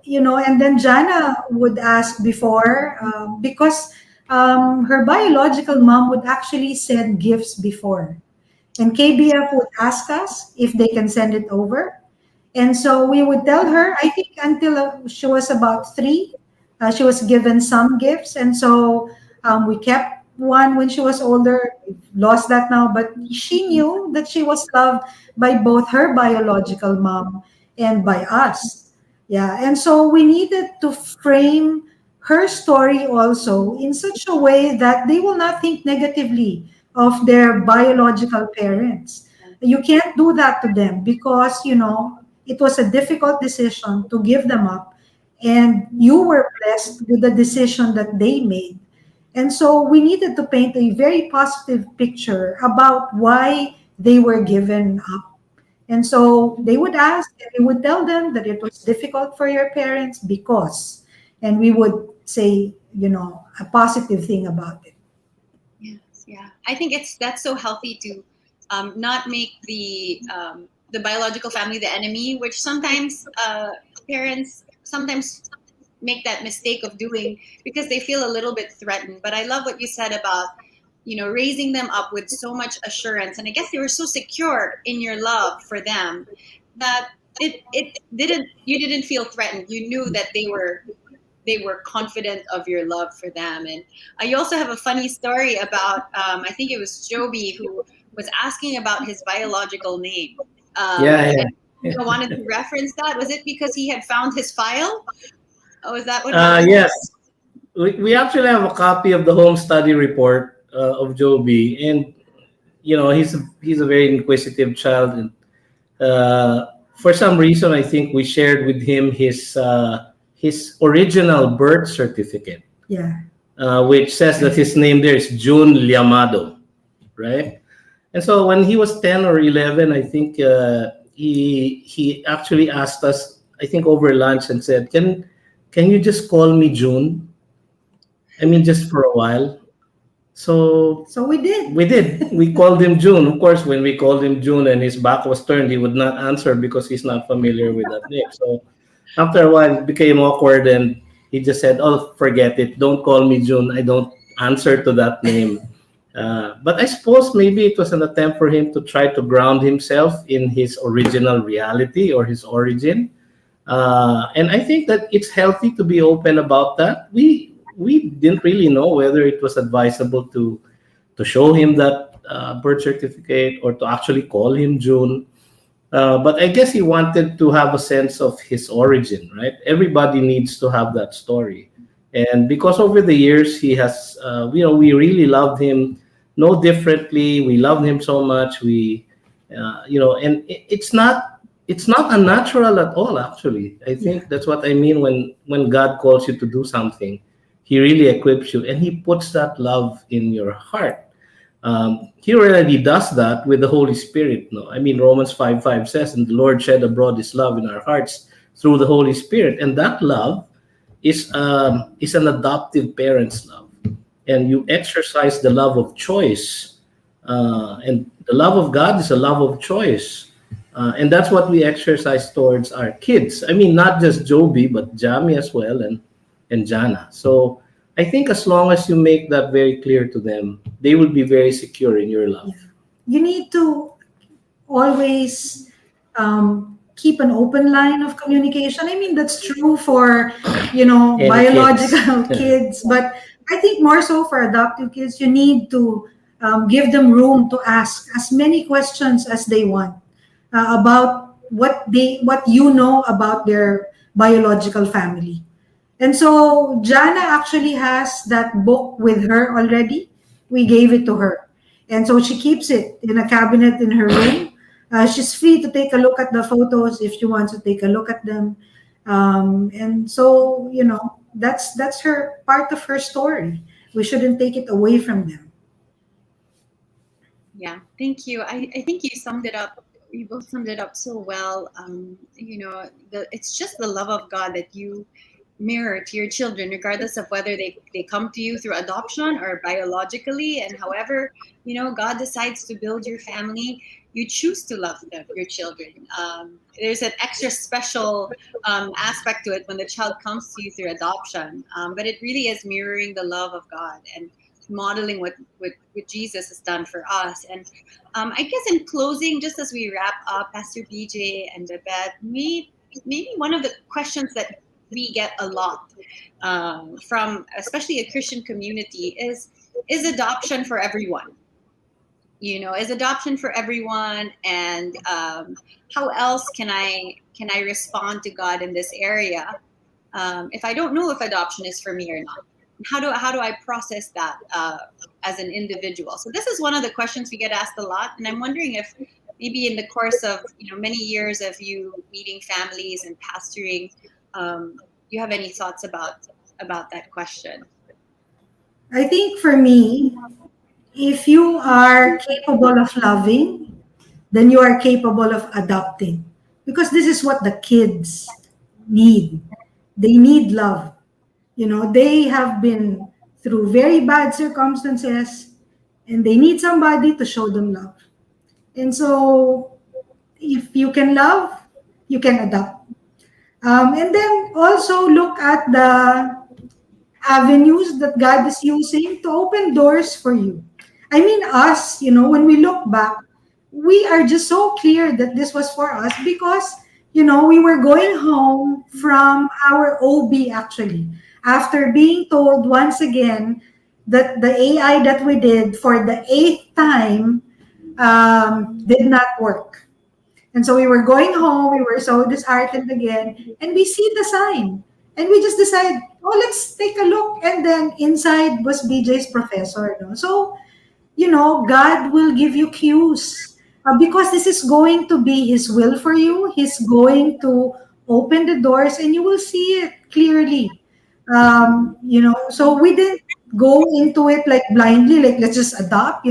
you know, and then Jana would ask before, because her biological mom would actually send gifts before. And KBF would ask us if they can send it over. And so we would tell her, I think until she was about 3, she was given some gifts. And so we kept one when she was older. We've lost that now. But she knew that she was loved by both her biological mom and by us. Yeah, and so we needed to frame her story also in such a way that they will not think negatively of their biological parents. You can't do that to them because, you know, it was a difficult decision to give them up, and you were blessed with the decision that they made. And so we needed to paint a very positive picture about why they were given up. And so they would ask, and we would tell them that it was difficult for your parents because, and we would say, you know, a positive thing about it. Yes, yeah. I think that's so healthy to not make the biological family the enemy, which sometimes parents sometimes make that mistake of doing because they feel a little bit threatened. But I love what you said about, you know, raising them up with so much assurance, and I guess they were so secure in your love for them that you didn't feel threatened. You knew that they were they were confident of your love for them. And you also have a funny story about, I think it was Jobie who was asking about his biological name. And you wanted to reference that. Was it because he had found his file? Oh, is that what happened? Yes. We actually have a copy of the home study report of Jobie, and he's a very inquisitive child, and for some reason I think we shared with him his original birth certificate, which says that his name there is June Liamado, right? And so when he was 10 or 11, I think he actually asked us, I think over lunch, and said, "Can you just call me June? I mean, just for a while." So we did. We called him June. Of course, when we called him June and his back was turned, he would not answer because he's not familiar with that name. So after a while, it became awkward, and he just said, "Oh, forget it. Don't call me June. I don't answer to that name." But I suppose maybe it was an attempt for him to try to ground himself in his original reality or his origin. And I think that it's healthy to be open about that. We didn't really know whether it was advisable to show him that birth certificate or to actually call him June. But I guess he wanted to have a sense of his origin, right? Everybody needs to have that story. And because over the years he has, we really loved him no differently. We loved him so much. And it's not unnatural at all, actually. I think that's what I mean when God calls you to do something. He really equips you, and he puts that love in your heart. He already does that with the Holy Spirit. No, I mean, Romans 5:5 says, "And the Lord shed abroad his love in our hearts through the Holy Spirit." And that love is an adoptive parent's love. And you exercise the love of choice. And the love of God is a love of choice. And that's what we exercise towards our kids. I mean, not just Jobie, but Jami as well, and Jana. So I think as long as you make that very clear to them, they will be very secure in your love. You need to always keep an open line of communication. I mean, that's true for, biological kids, but I think more so for adoptive kids, you need to give them room to ask as many questions as they want about what you know about their biological family. And so Jana actually has that book with her already. We gave it to her. And so she keeps it in a cabinet in her room. She's free to take a look at the photos if she wants to take a look at them. And so, that's her part of her story. We shouldn't take it away from them. Yeah, thank you. I think you summed it up. You both summed it up so well. It's just the love of God that you mirror to your children, regardless of whether they come to you through adoption or biologically. And however, God decides to build your family, you choose to love them, your children. There's an extra special aspect to it when the child comes to you through adoption. But it really is mirroring the love of God and modeling what Jesus has done for us. And I guess in closing, just as we wrap up, Pastor BJ and Bebet, maybe one of the questions that we get a lot from especially a Christian community is adoption for everyone? Is adoption for everyone? And how else can I respond to God in this area if I don't know if adoption is for me or not? How do I process that as an individual? So this is one of the questions we get asked a lot, and I'm wondering if maybe in the course of many years of you meeting families and pastoring, you have any thoughts about that question? I think for me, if you are capable of loving, then you are capable of adopting, because this is what the kids need. They need love. They have been through very bad circumstances, and they need somebody to show them love. And so if you can love, you can adopt. And then also look at the avenues that God is using to open doors for you. I mean, us, when we look back, we are just so clear that this was for us because, we were going home from our OB actually. after being told once again that the AI that we did for the 8th time did not work. And so we were going home, we were so disheartened again, and we see the sign. And we just decided, oh, let's take a look. And then inside was BJ's professor. No? So, God will give you cues because this is going to be His will for you. He's going to open the doors and you will see it clearly. So we didn't go into it like blindly, like let's just adopt.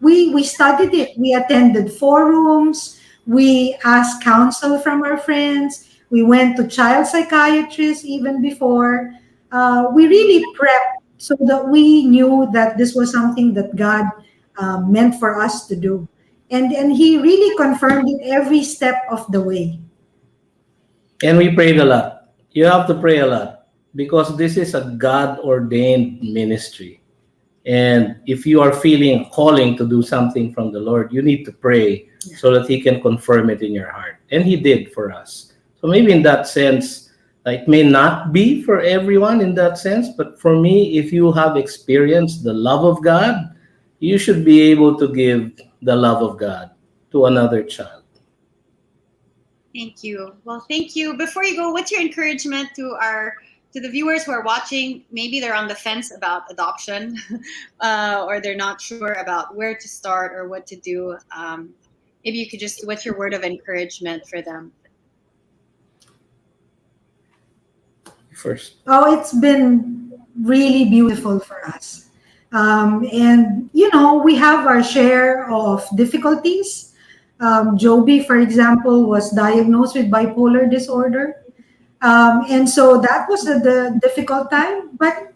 We studied it. We attended forums. We asked counsel from our friends. We went to child psychiatrists even before. We really prepped so that we knew that this was something that God meant for us to do. And He really confirmed it every step of the way. And we prayed a lot. You have to pray a lot because this is a God-ordained ministry. And if you are feeling a calling to do something from the Lord, you need to pray so that He can confirm it in your heart. And He did for us. So maybe in that sense, it may not be for everyone in that sense, but for me, if you have experienced the love of God, you should be able to give the love of God to another child. Thank you. Well, thank you. Before you go, what's your encouragement to the viewers who are watching? Maybe they're on the fence about adoption, or they're not sure about where to start or what to do. Maybe you could what's your word of encouragement for them? First. Oh, it's been really beautiful for us. And we have our share of difficulties. Jobie, for example, was diagnosed with bipolar disorder. And so that was the difficult time. But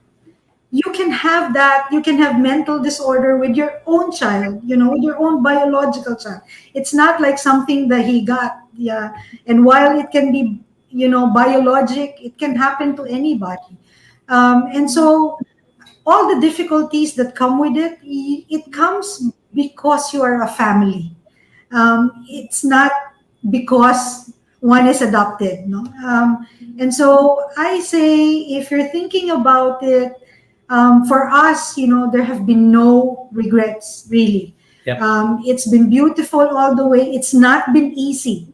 you can have that. You can have mental disorder with your own child, with your own biological child. It's not like something that he got. Yeah. And while it can be, biologic, it can happen to anybody. And so all the difficulties that come with it comes because you are a family. It's not because one is adopted. No? And so I say, if you're thinking about it, for us, there have been no regrets, really. Yep. It's been beautiful all the way. It's not been easy,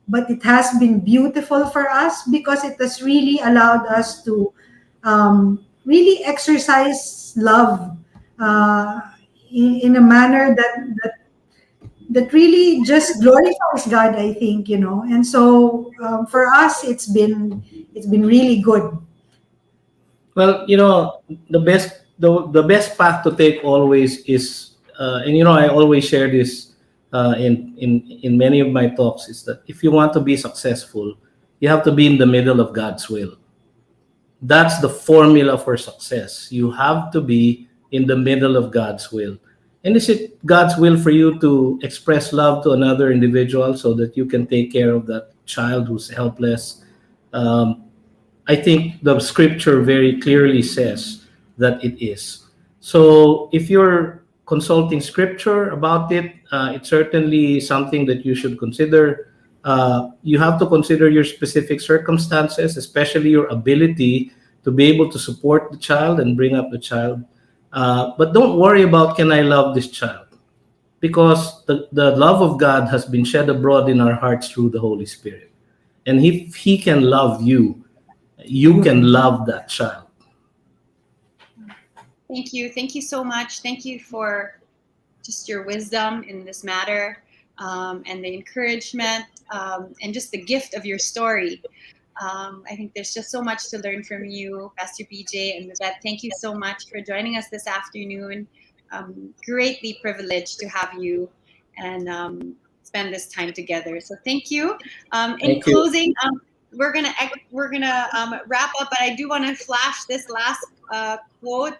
but it has been beautiful for us because it has really allowed us to really exercise love in a manner that really just glorifies God, I think, And so for us, it's been really good. Well, the best path to take always is, and I always share this in many of my talks, is that if you want to be successful, you have to be in the middle of God's will. That's the formula for success. You have to be in the middle of God's will. And is it God's will for you to express love to another individual so that you can take care of that child who's helpless? I think the scripture very clearly says that it is. So if you're consulting scripture about it, it's certainly something that you should consider. You have to consider your specific circumstances, especially your ability to be able to support the child and bring up the child. But don't worry about, can I love this child? Because the love of God has been shed abroad in our hearts through the Holy Spirit. And if He can love you, you can love that child. Thank you. Thank you so much. Thank you for just your wisdom in this matter, and the encouragement, and just the gift of your story. I think there's just so much to learn from you, Pastor BJ and Bebet. Thank you so much for joining us this afternoon. Greatly privileged to have you and spend this time together. So thank you. In closing, we're gonna wrap up, but I do want to flash this last quote,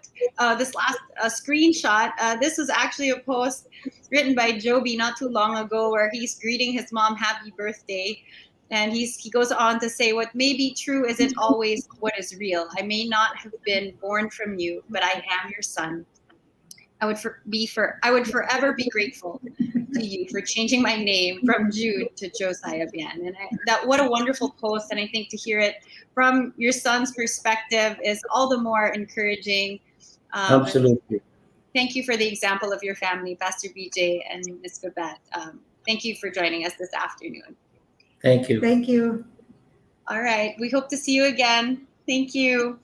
this last screenshot. This was actually a post written by Jobie not too long ago, where he's greeting his mom happy birthday. And he goes on to say, what may be true isn't always what is real. I may not have been born from you, but I am your son. I would forever be grateful to you for changing my name from Jude to Josiah Bian. And what a wonderful post. And I think to hear it from your son's perspective is all the more encouraging. Absolutely. Thank you for the example of your family, Pastor BJ and Ms. Bebet. Thank you for joining us this afternoon. Thank you. Thank you. All right. We hope to see you again. Thank you.